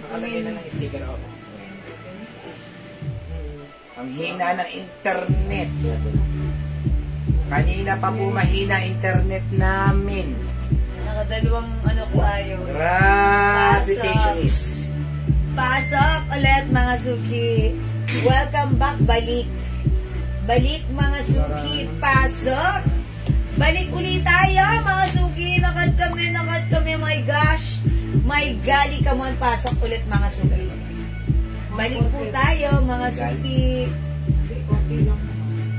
Nakalagay na ng sticker ako. Ang hina ng internet. Kanina pa po mahina internet namin. Nakadalawang ano ko tayo. Gravitationist. Pasok ulit mga suki. Welcome back, balik. Balik mga suki, pasok. Balik ulit tayo mga suki. Nakad kami, my gosh. My gali, come on, pasok ulit mga suki. Balik po tayo mga suki.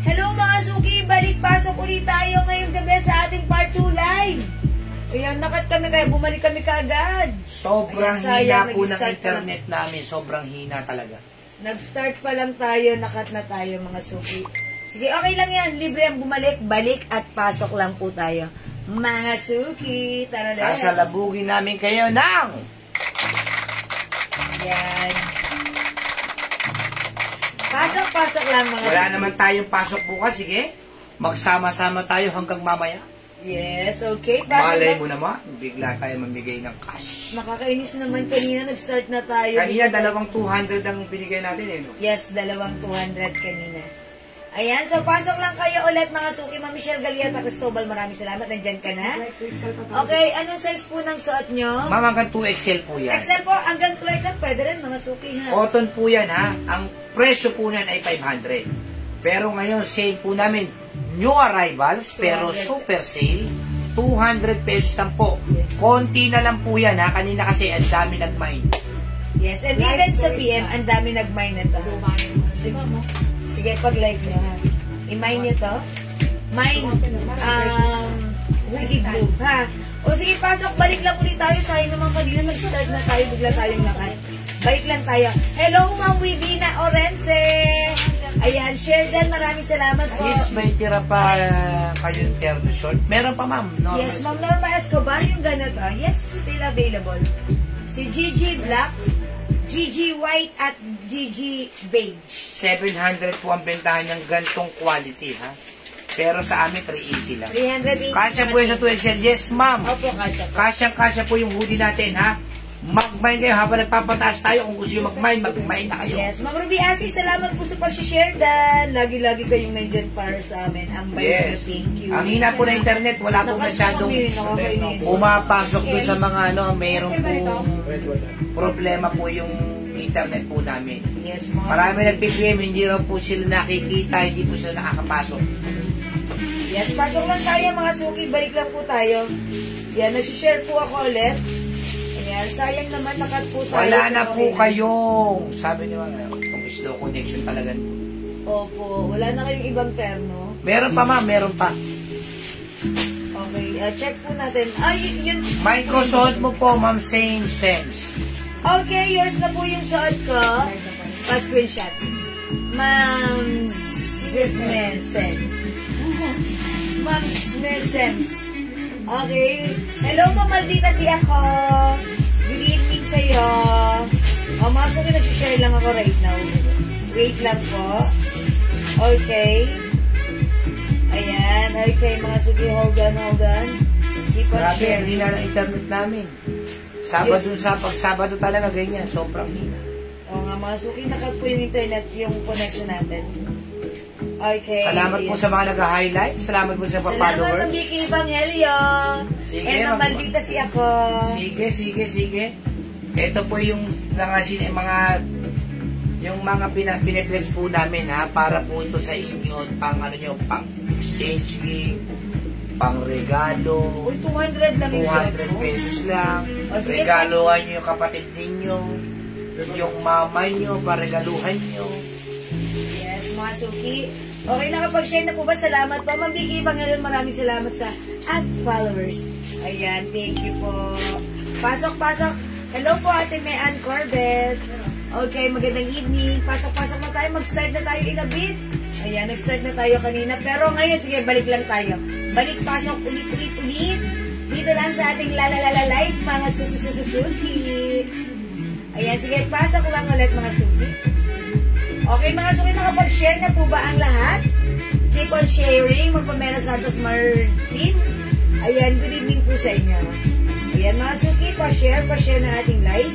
Hello mga suki, balik pasok ulit tayo ngayong gabi sa ating part 2 live. Ayan, nakad kami kaya bumalik kami kaagad. Sobrang hina po ng internet namin. Sobrang hina talaga. Nag-start pa lang tayo, nakat na tayo mga suki. Sige, okay lang yan. Libre ang bumalik, balik at pasok lang po tayo. Mga suki, tara let's. Sasalabugin namin kayo ng... Yan. Pasok lang mga Wala suki. naman tayong pasok bukas, sige. Magsama-sama tayo hanggang mamaya. Yes, okay. Malay mo naman, bigla tayo mamigay ng cash. Nakakainis naman kanina, nag-start na tayo. Kanina, 200 ang binigay natin eh. No? Yes, 200 kanina. Ayan, so pasok lang kayo ulit mga suki. Ma'am Michelle Galiata Cristobal, maraming salamat. Nandyan ka na. Okay, anong size po ng suot nyo? Ma'am, hanggang 2XL po yan. XL po, hanggang 2XL, pwede rin mga suki ha. Cotton po yan ha. Ang presyo po niyan ay 500. Pero ngayon, sale po namin, new arrivals, pero super sale, 200 pesos lang po. Konti na lang po yan ha. Kanina kasi ang dami nag-mine. Yes, and even sa PM, ang dami nag-mine na to. Sige, pag-like nyo ha. I-mine nyo to. Mine, hoodie blue, ha? O sige, pasok, balik lang ulit tayo. Sayang naman kanina, nag-start na tayo, bigla tayong lakad. Balik lang tayo. Hello, Ma'am Wivina Orense! Ayan, share din, maraming salamat po. Yes, may tira pa kayong terno short. Meron pa, ma'am. Yes, Ma'am Norma Escobar, yung ganito. Yes, still available. Si Gigi Black, Gigi White at Gigi Beige. 700 po ang bentahan ng gantong quality, ha? Pero sa amin, 380 lang. 380. Kasya po yung sa 2XL. Yes, ma'am. Opo, kasya po. Kasya po yung hoodie natin, ha? Mag-mine kayo habang nagpapataas tayo. Kung gusto nyo mag-mine na kayo. Yes, Ma'am Ruby Asi, salamat po sa pag-share dan. Lagi-lagi kayong nandyan para sa amin. Ang bayo, thank you. Ang hina po na internet, wala po masyadong pumapasok doon sa mga mayroong po problema po yung internet po namin. Yes, mga marami nagpipim, hindi raw po sila nakikita, hindi po sila nakakapasok. Yes, pasok lang tayo mga suki, balik lang po tayo. Yan, nag-share po ako ulit. Ayan, sayang naman nakat po tayo. Wala na po kayong, sabi niyo itong slow connection talaga. Opo, wala na kayong ibang terno. Meron pa ma'am, meron pa. Okay, check po natin. Ay, yun. May suot mo po ma'am, same sense. Okay, yours na po yung suot ko. Pa-screenshot. Ma'am Smesen. Ma'am Smesen. Okay. Hello, Ma'am Maldita si ako. Good evening sa'yo. O, mga suki, nag-share lang ako right now. Wait lang po. Okay. Ayan. Okay, mga suki, hold on. Keep on Grabe, sharing. ang hina ng internet namin. Sabado talaga ganyan, sobrang hina. O nga, mga suki, nakat po yung internet, yung connection natin. Okay. Salamat po sa mga nag-highlight. Salamat po sa mga followers. Salamat, Vicky Evangelio. Sige, And maldita si ako. Sige. Ito po yung mga piniplex po namin ha, para po ito sa inyo, pang exchange gift, pang regalo. Uy, 200 lang yung 200 pesos lang. O, sige, Regaluhan nyo yung kapatid ninyo, yung mama nyo, paregaluhan nyo. Yes, mga suki. Okay, nakapag-share na po ba? Salamat po. Ma'am Vicky Evangelio, maraming salamat sa followers. Ayan, thank you po. Pasok. Hello po, Ate Mean Corbes. Okay, magandang evening. Pasok na tayo. Mag-start na tayo in a bit. Ayan, nag-start na tayo kanina. Pero ngayon, sige, balik lang tayo. Pasok, ulit. Dito lang sa ating live, mga suki. Ayan, sige, pasok lang ulit, mga suki. Okay, mga suki, nakapag-share na po ba ang lahat? Keep on sharing. Magpamera Santos Martin. Ayan, good evening po sa inyo. Ayan, mga suki, pa-share na ating live.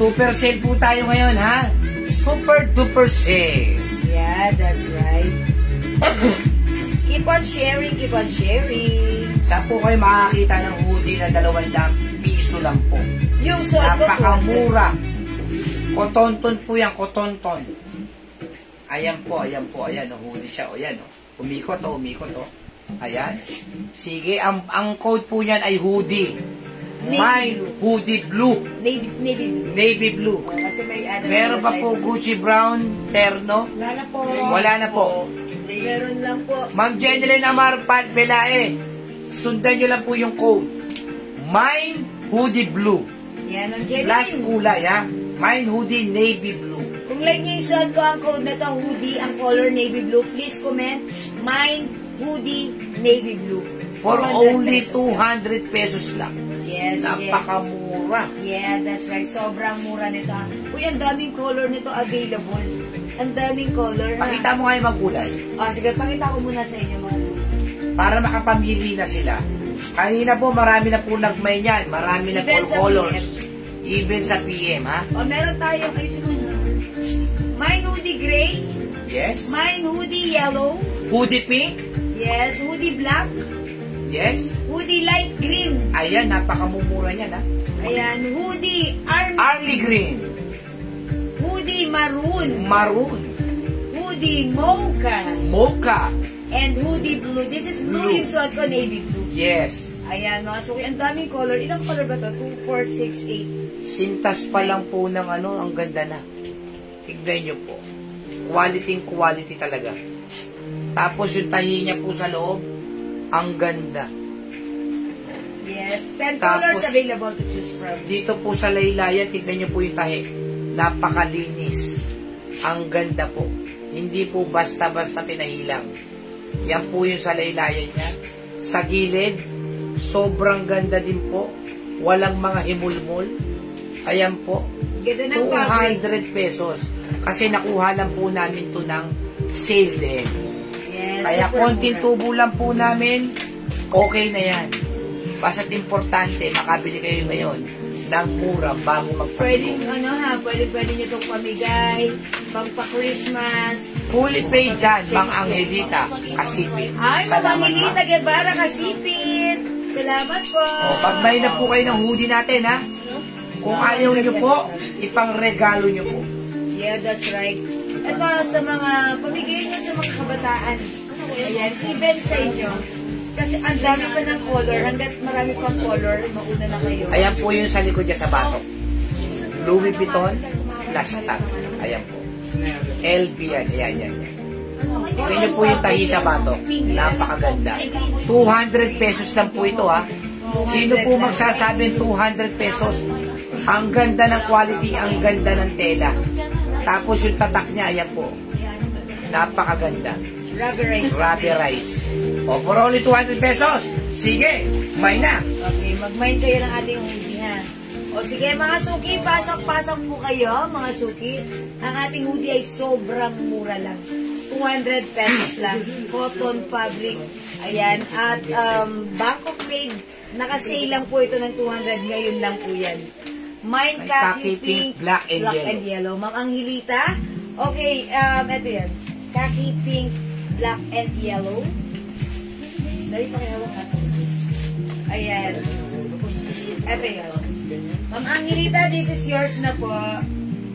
Super sale po tayo ngayon, ha? Super duper sale. Yeah, that's right. Keep on sharing, keep on sharing. Saan po kayo makakita ng hoodie na 200 piso lang po? Yung suot ko, Napakamura. Kotonton po yan, kotonton. Ayan po, ayan. Hoodie siya, o yan, o. Umikot, o. Ayan. Sige, ang code po niyan ay hoodie. Mine, hoodie blue. Navy blue. Kasi may ano. Meron pa po Gucci brown, terno. Wala na po. Meron lang po. Ma'am Jeneline Amar Belae, sundan nyo lang po yung code. Mine, hoodie blue. Yan ang Jenny. Last kulay, ha? Mine, hoodie, navy blue. Kung like nyo yung suot ko ang code na to, hoodie, ang color navy blue, please comment, mine, hoodie, navy blue. For 200 only pesos 200 pesos lang. Yes, Napakamura. Yeah, that's right. Sobrang mura nito. Uy, ang daming color nito available. Ang daming color, ha? Pakita mo nga yung mga kulay. Sige, pakita ko muna sa inyo, mga suki. Para makapamili na sila. Kanina po, marami na po nagmay niyan. Marami na po Even sa colors. Even sa PM, ha? Meron tayo kay Simona. Mine hoodie gray. Yes. Mine hoodie yellow. Hoodie pink. Yes, hoodie black. Yes. Hoodie light green. Ayan, napakamumura niyan, ha? Ayan, hoodie Army green. Hoodie maroon. Maroon. Hoodie mocha. Mocha. And hoodie blue. This is blue, Blue. yung suot ko, navy blue. Yes. Ayan, mga suki. Ang daming color. Ilang color ba to? 2, 4, 6, 8. Sintas pa lang po ng ano, ang ganda na. Tignan nyo po. Quality talaga. Tapos yung tahi niya po sa loob, ang ganda. Yes, 10 Tapos, colors available to choose from. Dito po sa laylayan, tignan nyo po yung tahi. Napakalinis. Ang ganda po. Hindi po basta-basta tinahilang. Yan po yung sa laylayan niya. Sa gilid, sobrang ganda din po. Walang mga himulmul. Ayan po. Ganda ng fabric. 200 pesos. Kasi nakuha lang po namin to ng sale din. Yes, Kaya super konting mura. tubo lang po namin, okay na yan. Basta't importante, makabili kayo ngayon ng mura bago Pwedeng magpasko. pwede nyo itong pamigay, pampa-Christmas. Fully paid yan, Mang Angelita, Kasipin. Ay, Salamat, Manilita ma'am. Guevara, Kasipit. Salamat po. O, pag-buy na po kayo ng hoodie natin, ha? Kung ayaw nyo po, ipang-regalo nyo po. Yeah, that's right. Ito sa mga pamigay nyo sa mga kabataan. Ayan, even sa inyo. Kasi ang dami pa ng color. Hanggat marami pang color, mauna na kayo. Ayan po yung sa likod niya sa batok. Louis Vuitton, plastic. Ayan po. LV yan. Ayan. Tingnan nyo po yung tahi sa batok. Napakaganda. 200 pesos lang po ito, ha. Sino po magsasabing 200 pesos? Ang ganda ng quality, ang ganda ng tela. Tapos yung tatak niya, ayan po. Napakaganda. Rubberized. O, for only 200 pesos. Sige, may na. Okay, mag-mind kayo ng ating hoodie, ha? O sige, mga suki, pasok-pasok po kayo, mga suki. Ang ating hoodie ay sobrang mura lang. 200 pesos lang. Cotton fabric. Ayan. At Bangkok made. Naka-sale lang po ito ng 200. Ngayon lang po yan. Mine khaki pink, black and yellow. Ma'am Angelita. Okay, ito yan. Khaki pink, black and yellow. Dali pa kaya wala. Ayan. Ito yan. Ma'am Angelita, this is yours na po.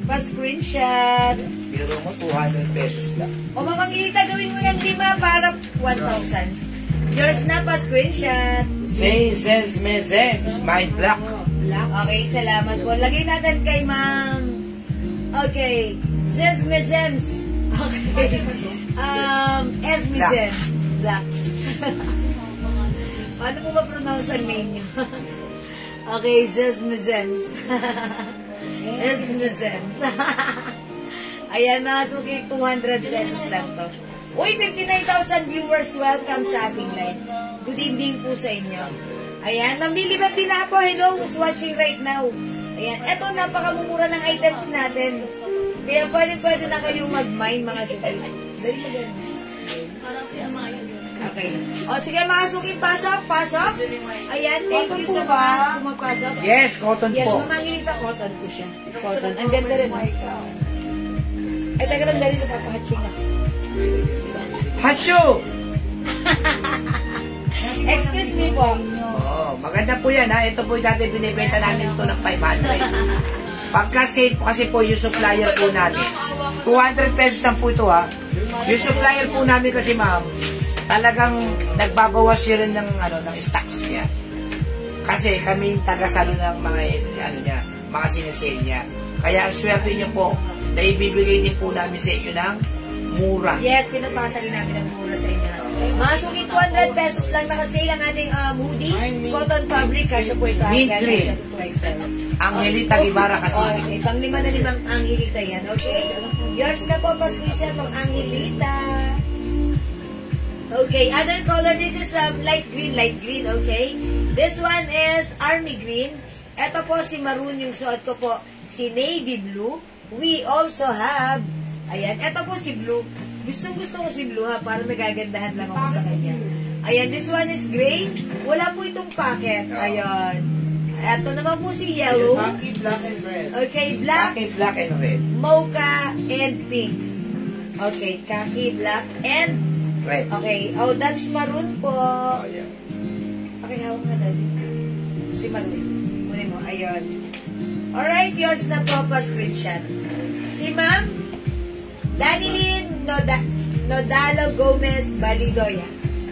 Pa-screenshot. Biro mo, 200 pesos lang. O Ma'am Angelita, gawin mo ng 5 para 1,000. Yours na pa-screenshot. Says my black. Okay, salamat po. Lagay natin kay Ma'am. Okay. Zesmezems. Okay. Esmezems. Black. Paano po ba-pronounce ang name niyo? Okay, Zesmezems. Esmezems. Ayan, mga suki, 200 pesos lang to. Uy, 59,000 viewers. Welcome sa ating live. Good evening po sa inyo. Ayan, namlilibat din na po. Hello, who's watching right now? Ayan, eto, napakamumura ng items natin. Kaya pwede na kayong mag-mine, mga suki. Dali mo dyan. Okay. O, sige mga suki, pasok, pasok. Ayan, thank you sa mga pumapasok. Yes, cotton Yes, po. mamangilita, cotton po siya. Cotton. Ang ganda rin. Ay, taga lang dali sa papahaching ako. Hachu! Excuse me po. Oo, maganda po yan ha. Ito po yung dati binibenta namin ito ng 500. Pagka sale po kasi po yung supplier po namin. 200 pesos lang po ito ha. Yung supplier po namin kasi ma'am, talagang nagbabawas siya rin ng, ng stocks niya. Kasi kami taga-salo ng mga, mga sinesale niya. Kaya swerte niyo po na ibibigay din po namin sa inyo ng mura. Yes, pinapasa rin namin ang mura sa inyo. Mga suki, 200 pesos lang nakasale ang ating hoodie. Cotton fabric, kasya po ito. Mint green. Angelita Guevara kasi. Okay, pang 5 na 5 Angelita yan, okay? Yours na po, Pascricia, pang Angelita. Okay, other color, this is light green, okay? This one is army green. Ito po si maroon yung suot ko po, si navy blue. We also have, ayan, ito po si blue. Gusto ko si blue ha, parang nagagandahan lang ako sa kanya. Ayan, this one is gray. Wala po itong packet. Ayan. Ito naman po si yellow. Khaki, black, and red. Okay, black, Khaki, black, and red. mocha, and pink. Okay, khaki, black, and Red. okay. Oh, that's maroon po. Oh, yeah. Okay, hawak na dali. Si maroon. Kunin mo, ayun. Alright, yours na po pa screenshot. Si ma'am, Danilyn Nodalo Gomez Balidoya.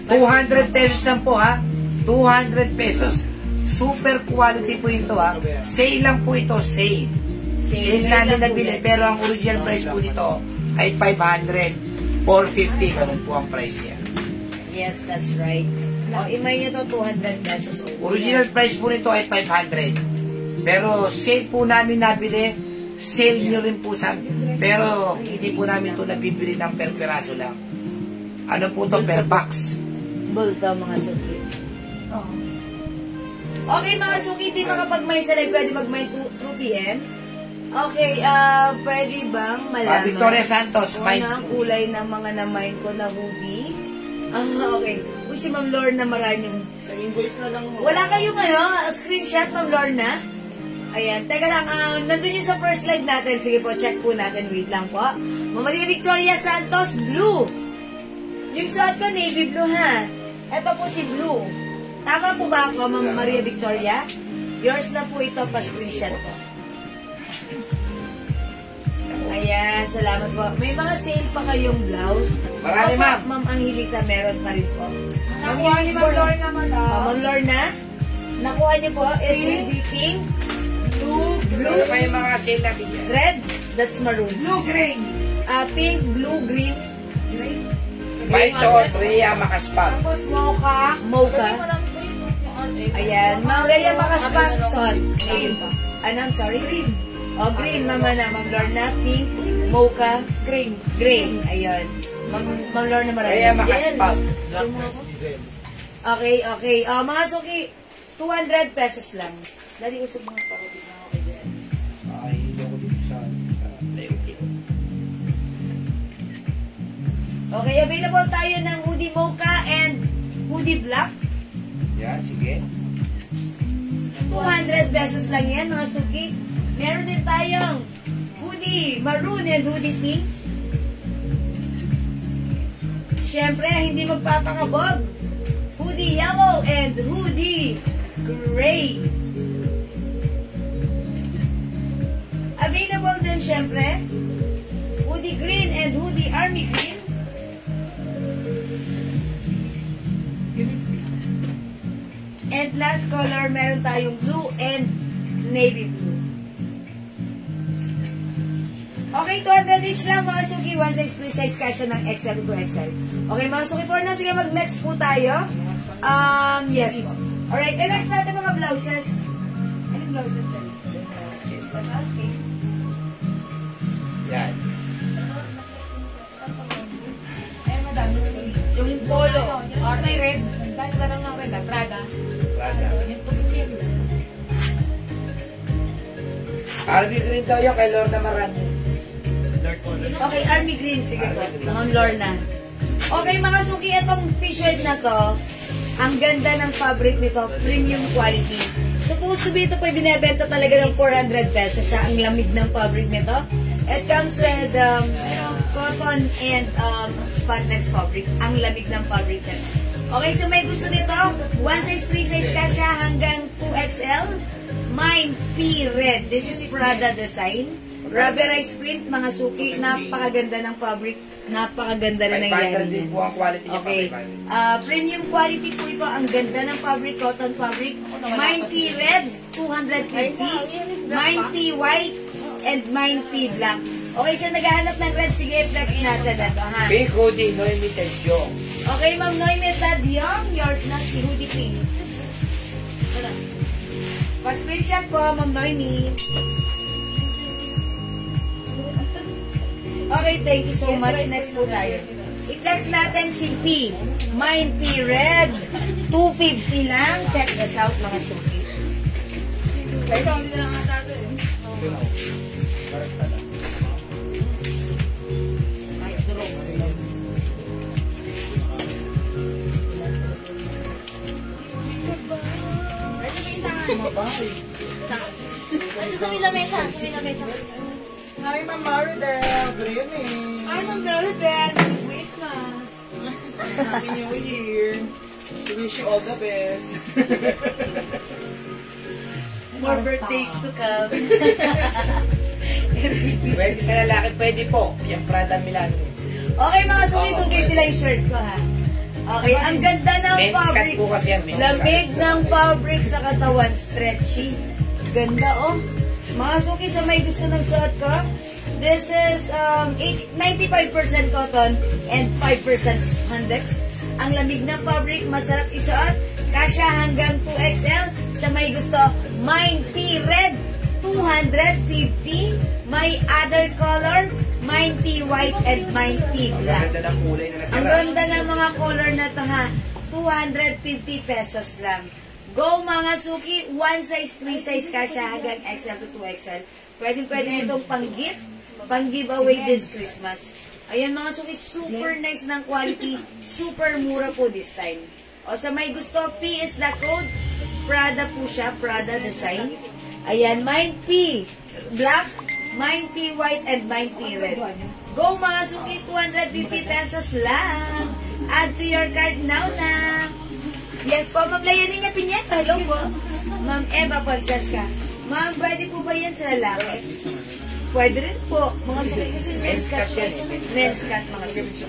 200 pesos lang po ha. 200 pesos. Super quality po ito ha. Sale lang po ito, sale. Sale namin nabili, pero ang original price po nito ay 500. 450, ganun po ang price niya. Yes, that's right. O, imay nyo to 200 pesos. Original price po nito ay 500. Pero sale po namin nabili, sale nyo rin po sa pero hindi po namin ito nabibili ng per peraso lang. Ano po to per box? Bulto mga suki. Okay mga suki, di makapag-may sa live, pwede mag-may 2 p.m. Okay, pwede bang malaman Victoria Santos, kung ano ang kulay ng mga na-mine ko na hoodie? Okay. Uy, si Ma'am Lorna Maranyo. Sa invoice na lang mo. Wala kayong screenshot, Ma'am Lorna? Ayan, teka lang, nandun yung sa first live natin. Sige po, check po natin. Wait lang po. Ma'am Maria Victoria Santos, blue. Yung suot ko, navy blue ha. Ito po si blue. Tama po ba ako, Ma'am Maria Victoria? Yours na po ito, pa-screenshot po. Ayan, salamat po. May mga sale pa kayong blouse. Marami, ma'am. Ma'am Angelita, meron pa rin po. Nakuha ni Ma'am Lorna, madam. Ma'am Lorna, nakuha niyo po is the pink, blue, Ano pa yung mga sale namin yan? red, that's maroon. Blue green. Pink, blue, green, Maison, Rhea, Makaspag. Tapos mocha. mocha. Ayan, Ma'am Rhea Makaspangson. I'm sorry? Green. Oh, green, Mama na. Ma'am Lorna, pink, mocha, Green. gray. Ayun. Ma'am Lorna marami. Rhea Makaspag. Okay, okay. Mga suki, 200 pesos lang. Dali usap mga parody na ako dyan. Ay, hindi ako dito sa layout. Okay, available tayo ng hoodie mocha and hoodie black. Yeah, sige. 200 pesos lang yan, mga suki. Meron din tayong hoodie maroon and hoodie pink. Siyempre, hindi magpapakabog. Hoodie yellow and hoodie gray. Available din, siyempre, hoodie green and hoodie army green. And last color, meron tayong blue and navy blue. Okay, 200 each lang mga suki. One size free size kasya ng XL to XL. Okay, mga suki for na. Sige, mag-next po tayo. Yes po. Alright, and next natin mga blouses. Anong blouses tayo? Okay. Yan. Eh, madam. Yung polo. Or may red. Dahil ka lang ng red. Prada. Prada. Yung tubig. Arby Green daw yun kay Lorna Maranyo. Okay, army green. Sige po. Ma'am Lorna. Okay mga suki, itong t-shirt na to, ang ganda ng fabric nito, premium quality. Supposed to be ito po binibenta talaga ng 400 pesos sa ang lamig ng fabric nito. It comes with cotton and spandex fabric, ang lamig ng fabric nito. Okay, so may gusto nito, one size free size ka siya hanggang 2XL. Mine P Red, this is Prada design. Rubberized print, mga suki, napakaganda ng fabric, napakaganda rin ng yan. din po ang quality niya. Okay. Premium quality po ito. Ang ganda ng fabric, cotton fabric. Mine P Red, 250. Mine P White, and Mine P Black. Okay, so naghahanap ng red, sige, flex natin ito, ha? Pink hoodie, no limited yung. Okay, Ma'am Noemi Tad Young, yours na si Hoodie Pink. Pa-screenshot po, Ma'am Noemi. Okay, thank you so much. Next po tayo. I-flex natin si P. Mine P Red. 250 lang. Check this out, mga suki. Ito, hindi na lang ata ito eh. Sa lamesa. Hi, Ma'am Maridel. Good evening. Ay, Ma'am Maridel. Wait na. Happy New Year. We wish you all the best. More birthdays to come. Pwede sa lalaki, pwede po. Yung Prada Milano. Okay, mga suki, 250 lang yung shirt ko, ha? Okay, ang ganda ng Men's cut fabric. po kasi yan. Men's Lamig cut. ng fabric sa katawan. Stretchy. Ganda, oh. Mga suki, sa may gusto ng suot ko, this is 95% cotton and 5% spandex. Ang lamig ng fabric, masarap isuot. Kasya hanggang 2XL. Sa may gusto, Mine P Red, 250. May other color, Mine P White and Mine P Ang Black. ganda ng kulay na Ang natira. ganda ng mga color na to, ha. 250 pesos lang. Go mga suki, one size, free size ka siya hanggang XL to 2XL. Pwede itong pang-gift, pang-giveaway this Christmas. Ayan mga suki, super nice ng quality, super mura po this time. O sa may gusto, P is the code, Prada po siya, Prada design. Ayan, Mine P Black, Mine P White, and Mine P Red. Go mga suki, 250 pesos lang. Add to your card now na. Yes po, Ma'am Layanin niya Piñeta. Hello po. Ma'am Eva Polsaska. Ma'am, pwede po ba yan sa lalaki? Pwede rin po. Mga suki kasi men's cut yan eh. Men's cut, mga suki.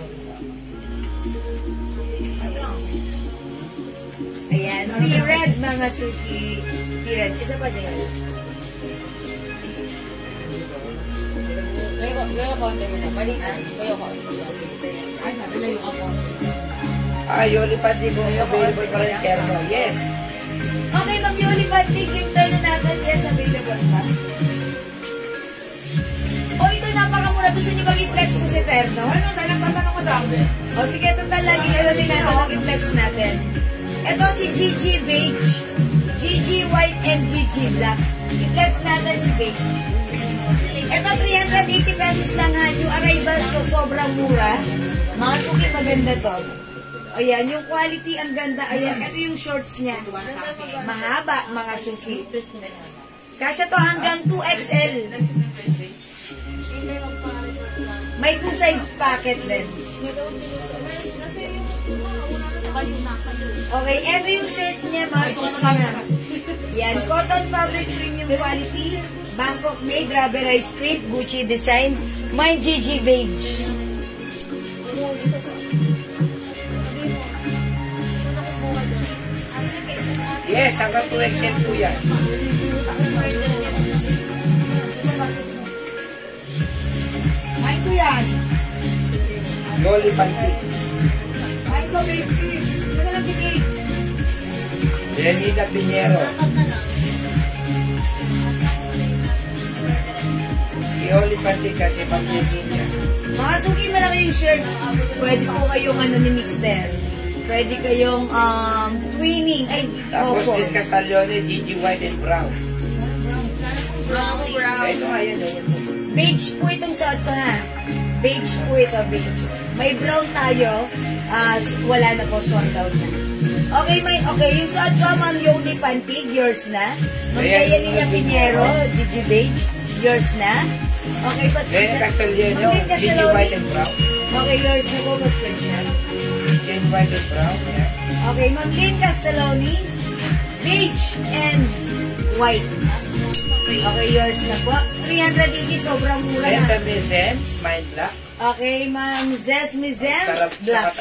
Ayan, P-Red, mga suki. P-Red. Isa pa dyan. Gayo ko, hindi mo. Mali ka. Gayo ko. Ay, nabalayo ako. Yoli Pandi mo. Available pa rin yung terno. Yes. Okay, Ma'am Yoli, patig yung turn na natin. Yes, available pa. O, ito napakamura. Gusto niyo bang i-flex ko si Terno? Ano, tatanong ko daw. O, sige, total lagi alamin natin ang i-flex natin. Ito si Gigi Beige, Gigi White, and Gigi Black. I-flex natin si Beige. Ito, 380 pesos lang ha. Yung arrivals ko, sobrang mura. Mga suki, maganda to. Ayan, yung quality, ang ganda. Ayan, ito yung shorts niya. Mahaba, mga suki. Kasya to hanggang 2XL. May 2 sides packet din. Okay, ito yung shirt niya, mga suki na. Yan, cotton fabric premium quality. Bangkok made, rubberized print, Gucci design. Mine Gigi Beige. Yes, hanggang 2XL po yan. Ay, ko yan. Yoli Pandi. Ay, ko, baby. Ano na lang bigay? Lenida Pinero. Yoli Pandi kasi pamilya niya. Mga suki, malaki yung shirt. Pwede po kayong ano ni Mister. Pwede kayong twinning. Ay, Tapos opo. this Castaglione, Gigi White and Brown. Brown. Ito nga yan. Beige po itong suot ko ha. Beige po ito, beige. May brown tayo. Wala na po, sold out na. Okay, yung suot ko, Ma'am Yoli Pantig, yours na. Ma'am Gaya Linya Pinheiro, Gigi Beige, yours na. Okay, Gaya Castellano, Gigi White and Brown. Okay, yours na po, pasensya. Gigi White and Brown, yeah. Okay, Ma'am Lynn Castelloni, beige and white. Okay, yours na po. 380, sobrang mura na. Sesame Zems, Mind Black. Okay, Ma'am Zesme Zems, black.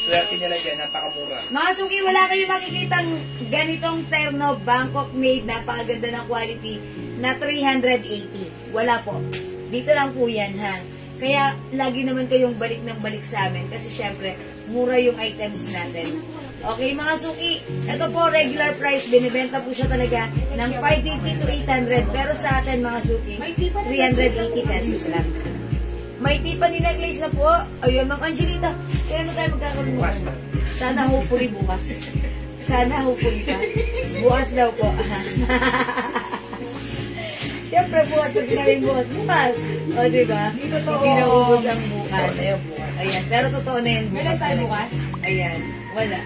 Swerte nila dyan, napakamura. Mga suki, wala kayo makikitang ganitong terno, Bangkok made, napakaganda ng quality, na 380. Wala po. Dito lang po yan, ha. Kaya, lagi naman kayong balik ng balik sa amin, kasi syempre, mura yung items natin. Okay, mga suki, ito po, regular price, binibenta po siya talaga ng 550 to 800, pero sa atin, mga suki, 380 pesos lang. May tipa ni necklace na po. Ayun, Ma'am Angelita, kailan na tayo magkakaroon mo? Bukas na. Sana hopefully bukas. Sana hopefully pa. Bukas daw po. Siyempre, bukas kasi namin bukas. Bukas. O, diba? Hindi na ubos ang bukas. Ayan, pero totoo na yun bukas. Kailan tayo bukas? Ayan, wala.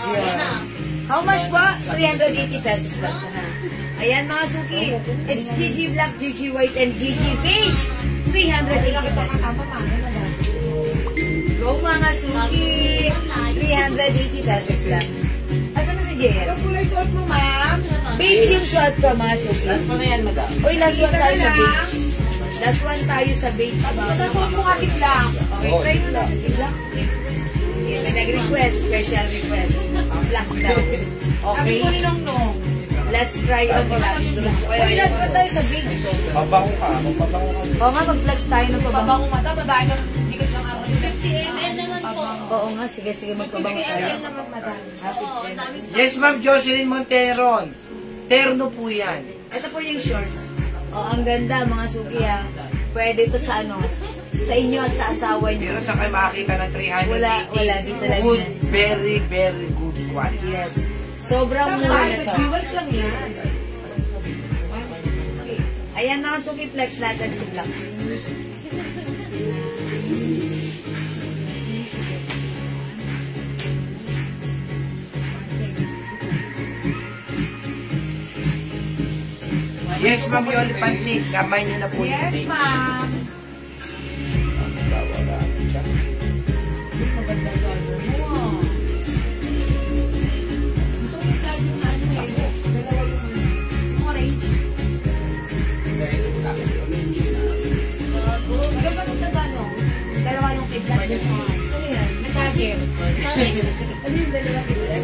Ayan. How much po? 380 pesos lang. Ayan, mga suki. It's Gigi Black, Gigi White, and Gigi Beige. 380 pesos. Go, mga suki. 380 pesos lang. Asan na si JL? Ang kulay suot mo, ma'am. Beige yung suot ko, mga suki. Last pa na yan, madam. Uy, last one tayo sa beige. Last one tayo sa beige, mga Ang suki. suot mo nga si Black. Okay, try mo natin si Black. May nag-request, special request. Black daw. Sabi Okay, ko ni Nong. let's try on Black. Uy, last one tayo sa beige. Pabango ka, magpabango ka. Oo nga, mag-flex tayo ng pabango. Pabango mata, babae ka. Dikit lang ako. 50 ml naman po. Oo nga, sige, magpabango tayo. naman, madam. Yes, Ma'am Jocelyn Monteron. Terno po yan. Ito po yung shorts. Oh, ang ganda, mga suki ha. Pwede ito sa ano, sa inyo at sa asawa Pero niyo. saan kayo makakita ng 380? Wala, dito lang Good, yan. very, very good quality. Yes. Sobrang mura na to. Viewers lang yan. Ayan, mga suki, flex natin si Black. Yes, Ma'am Yoli Pantig. Kamay niyo na po Yes, yung ma'am. Wala. Maganda yung order mo. Gusto ko yung flag yung ano eh. Dalawa yung orange. Maganda nung sa gano'n. Dalawa yung kidlat. Ano yan? Nag-target. Ano yung dalawa kidlat?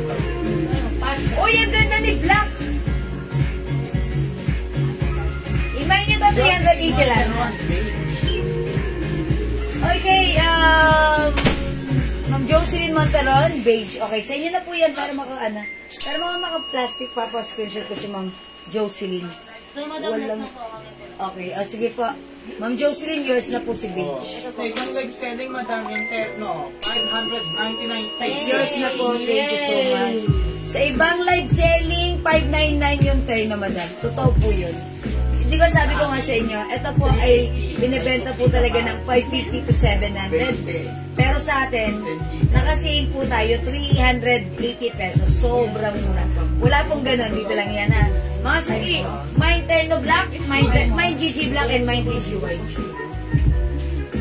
Pasta. Uy, ang ganda ni Black! Imay niyo to, 380 lang. Okay, Ma'am Jocelyn Monteron, beige. Okay, sa inyo na po yan para maka-plastic screenshot ko si Ma'am Jocelyn. So, madam, last Walang- na po kami. Okay, sige po. Ma'am Jocelyn, yours na po si beige. Sa ibang live selling, madam, yung terno, 599 pesos. Yours na po, thank you so much. Sa ibang live selling, 599 yung terno, madam. Totoo po yun. Hindi ko sabi ko nga sa inyo, ito po ay binibenta po talaga ng 550 to 700. Pero sa atin, nakasave po tayo 380 pesos. Sobrang mura. Wala pong ganun. Dito lang yan ha. Mga suki, mine terno black, mine GG black, and mine GG white.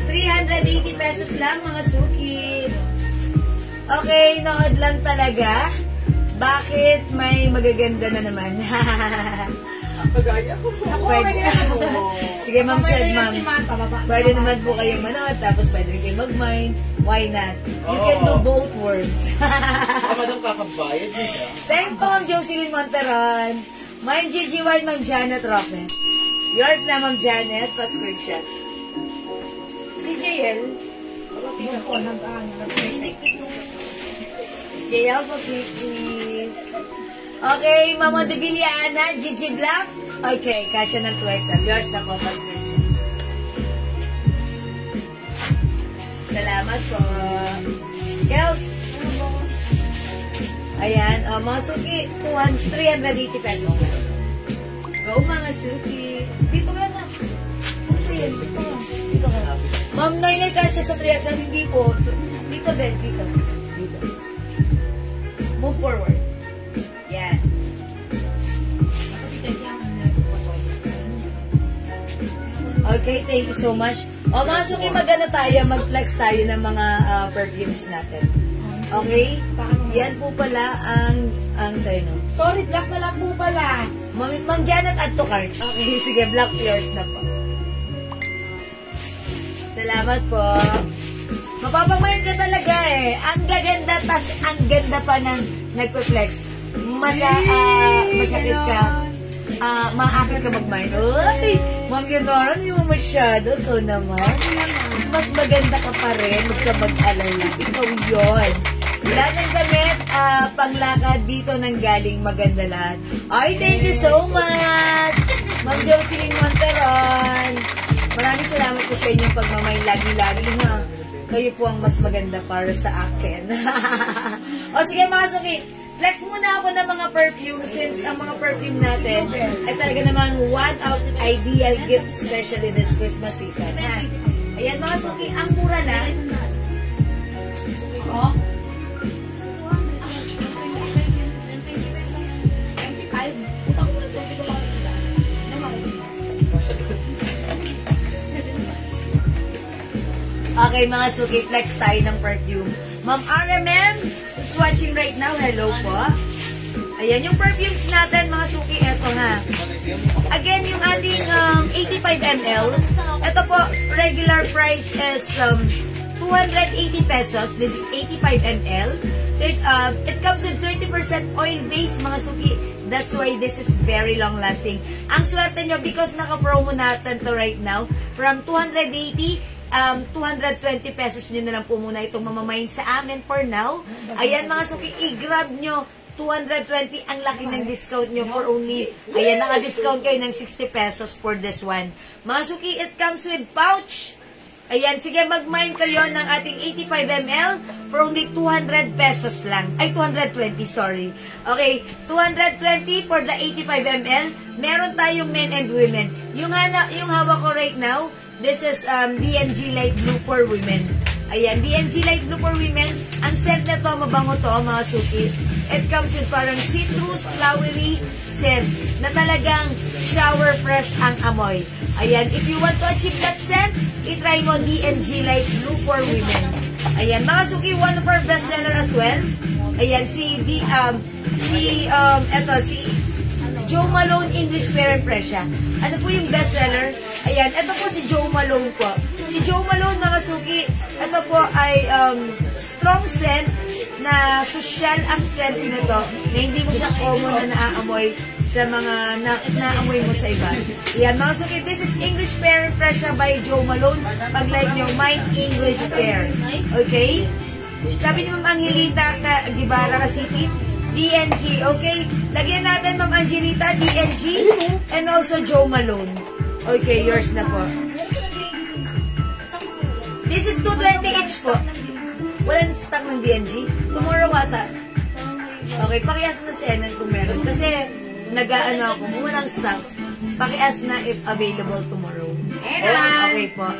380 pesos lang mga suki. Okay, nood lang talaga. Bakit may magaganda na naman? Kagaya ko po. Pwede. Sige, Ma'am said, Ma'am. Pwede naman po kayong manood, tapos pwede rin kayong mag-mine. Why not? You can do both words. Madam, kakabayad niya. Thanks po, Ma'am Jocelyn Monteron. Mine Gigi White, Ma'am Janet Roque. Yours na, Ma'am Janet. Pa-screenshot. Si JL. JL, please. Okay, Mama de Villana, Gigi Black. Okay, kasya ng 2XL. Yours na po, pa-screenshot. Salamat po. Kels. Ayan, mga suki, 380 pesos lang. Go, mga suki. Dito ka na. Ano yun? ay kasya sa 3XL. Hindi po. Dito, Ben. Dito. Dito. Move forward. Yan. Okay, thank you so much. O mga suki, magana tayo, mag-flex tayo ng mga perfumes natin. Okay? Yan po pala ang turno. Sorry, black na lang po pala. Ma'am Janet, add to cart. Okay, sige, black yours na po. Salamat po. Mapapamayin ka talaga eh. Ang gaganda, tas ang ganda pa ng nagpe-flex. Masakit ka. Maakit ka mag-mind. Ay, Ma'am Yonora, hindi mo masyado. Ikaw naman. Mas maganda ka pa rin. Huwag ka mag-alala. Ikaw yun. Lahat ng damit, panglakad dito nang galing. Maganda lahat. Ay, thank you so much. Ma'am Jocelyn Monteron. Maraming salamat po sa inyong pagmamay. Lagi-lagi ha. Kayo po ang mas maganda para sa akin. O sige mga suki. Flex muna ako ng mga perfume since ang mga perfume natin ay talaga naman one of ideal gifts, especially this Christmas season. Ha? Ayan mga suki, ang mura lang. Oh. Ay, puta ko muna ito. Okay mga suki, flex tayo ng perfume. Ma'am RMM is watching right now. Hello po. Ayan, yung perfumes natin, mga suki, eto ha. Again, yung ating 85 ml. Ito po, regular price is 280 pesos. This is 85 ml. It comes with 30% oil base, mga suki. That's why this is very long lasting. Ang swerte nyo, because naka-promo natin to right now, from 280 220 pesos nyo na lang po muna itong mamamayin sa amin for now. Ayan mga suki, i-grab nyo 220 ang laki ng discount nyo for only, ayan, naka-discount kayo ng 60 pesos for this one. Mga suki, it comes with pouch. Ayan, sige, mag-mine kayo ng ating 85 ml for only 200 pesos lang. Ay, 220, sorry. Okay, 220 for the 85 ml. Meron tayong men and women. Yung hawak ko right now, this is D&G Light Blue for women. Ayan, D&G Light Blue for women. Ang scent na to, mabango to, mga suki. It comes with parang citrus, flowery scent na talagang shower fresh ang amoy. Ayan, if you want to achieve that scent, itry mo D&G Light Blue for women. Ayan, mga suki, one of our bestseller as well. Ayan, si Joe Malone English Fair and Fresha. Ano po yung bestseller? Ayan, ito po si Joe Malone po. Si Joe Malone, mga suki, ito po ay strong scent na social ang scent nito na hindi mo siya common na naaamoy sa mga naamoy mo sa iba. Ayan, mga suki, this is English Fair and Fresha by Joe Malone. Pag-like nyo, my English Fair. Okay? Sabi ni Ma'am Angelita na Gibara Kasipit, D&G, okay? Lagyan natin, Ma'am Angelita, D&G, and also Joe Malone. Okay, yours na po. This is 220 each po. Walang stock ng D&G. Tomorrow ata. Okay, pakias na si Enan kung meron. Kasi, nag-ano ako, kung walang stocks, pakias na if available tomorrow. Okay po.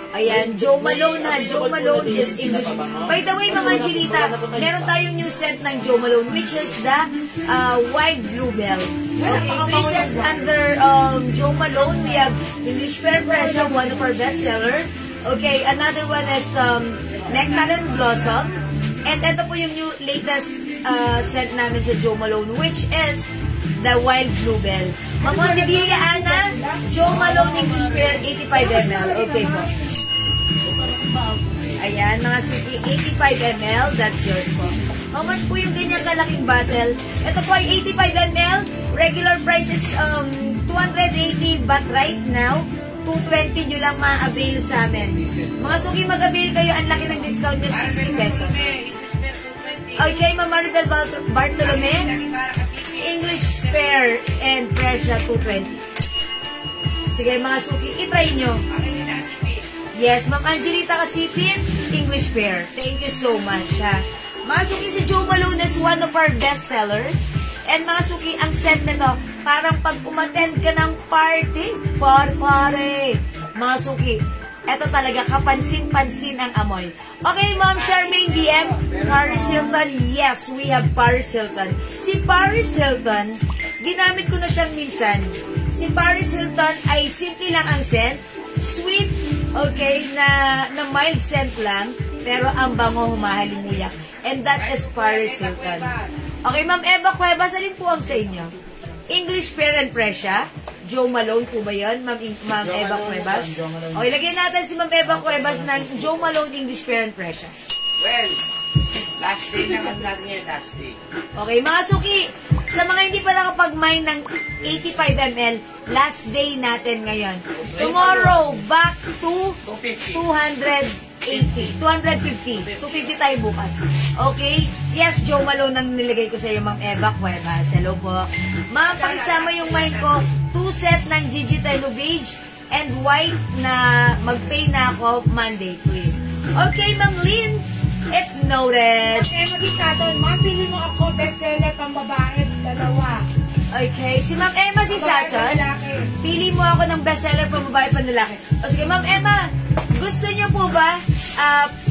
Ayan, Joe Malone na. Joe Malone is English. By the way, mga Angelita, meron tayong new scent ng Joe Malone, which is the Wild Bluebell. Okay, 3 scents under Joe Malone. We have English Fair Fresha, one of our bestseller. Okay, another one is Nectar and Blossom. And ito po yung new latest scent namin sa Joe Malone, which is the Wild Bluebell. Ma'am Olivia Ana, Joe Malone English Fair, 85 ml. Okay po. Ayan, mga suki, 85 ml, that's yours po. How much po yung ganyan kalaking bottle? Ito po ay 85 ml. Regular price is 280, but right now, 220 nyo lang ma-avail sa amin. Mga suki, mag-avail kayo. Ang laki ng discount nyo, 60 pesos. Okay, Ma'am Maribel Bartolome, English Fair and Fresha, 220. Sige, mga suki, itry nyo. Yes, Ma'am Angelita Kasipin, English Fair. Thank you so much, ha. Mga suki, si Joe Malone is one of our bestseller. And mga suki, ang scent nito, parang pag umattend ka ng party, pare, mga suki, Eto talaga, kapansin-pansin ang amoy. Okay, Ma'am Charmaine DM, Paris Hilton. Yes, we have Paris Hilton. Si Paris Hilton, ginamit ko na siyang minsan. Si Paris Hilton ay simple lang ang scent. Sweet, okay, na mild scent lang. Pero ang bango, humahalimuyak. And that is Paris Hilton. Okay, Ma'am Eva Cuevas, alin po ang sa inyo? English Pear and Pressure. Joe Malone po ba yun, Ma'am Eva Cuevas? Okay, lagyan natin si Ma'am Eva Cuevas ng Joe Malone English Pear and Pressure. Well, last day na natin ngayon, last day. Okay, mga suki, sa mga hindi pa nakapag-mine ng 85 ml, last day natin ngayon. Tomorrow, back to 250. 250 tayo bukas. Okay? Yes, Joe Malone ang nilagay ko sa iyo, Ma'am Eva Cuevas. Hello po. Ma'am, pakisama yung mind ko. 2 set ng Gigi Telo beige and white na mag-pay na ako Monday, please. Okay, Ma'am Lynn. It's noted. Okay, magkikaton. Ma'am, pili mo ako bestseller pang babae, 2. Okay, si Ma'am Emma si Sason. Pili mo ako ng bestseller pang babae pang lalaki. O sige, Ma'am Emma, gusto niyo po ba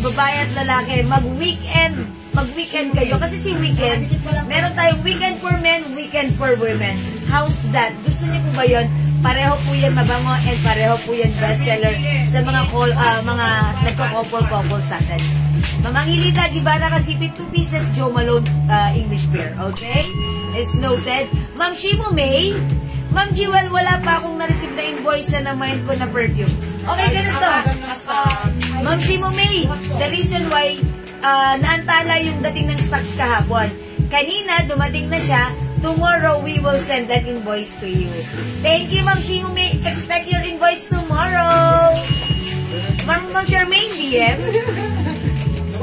babae at lalaki mag-weekend kayo? Kasi si weekend, meron tayong weekend for men, weekend for women. How's that? Gusto niyo po ba yun? Pareho po yan mabango and pareho po yan bestseller sa mga nagko-couple sa atin. Mamang Hilita, Gibara Kasipit, 2 pieces, Joe Malone English Pear. Okay? It's noted. Ma'am Shimo May, Ma'am Jewel, wala pa akong na-receive na invoice na mind ko na perfume. Okay, ganito. Ma'am Shimo May, the reason why naantala yung dating ng stocks kahapon. Kanina, dumating na siya. Tomorrow, we will send that invoice to you. Thank you, Ma'am Shimo May. Expect your invoice tomorrow. Ma'am Charmaine DM.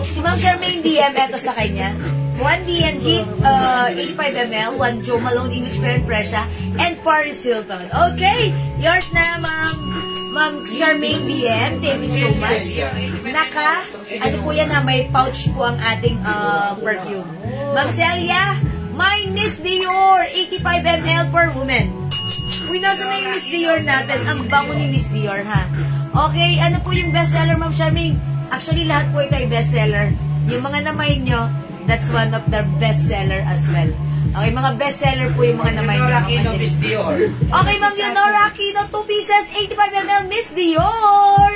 Si Ma'am Charmaine DM, eto sa kanya. 1 DNG, 85 ml, 1 Joe Malone English Pear and Pressure, and Paris Hilton. Okay, yours na, Ma'am Charmaine DM. Thank you so much. Ano po yan na, may pouch po ang ating perfume. Ma'am Celia, my Miss Dior, 85 ml per woman. Uy, nasa na yung Miss Dior natin? Ang bango ni Miss Dior, ha? Okay, ano po yung bestseller, Ma'am Charmaine? Actually, lahat po ito ay bestseller. Yung mga namay nyo, that's one of the bestseller as well. Okay, mga bestseller po yung mga namay nyo. Leonora Aquino, Miss Dior. Okay, Ma'am Leonora Aquino, 2 pieces, 85 ml, Miss Dior.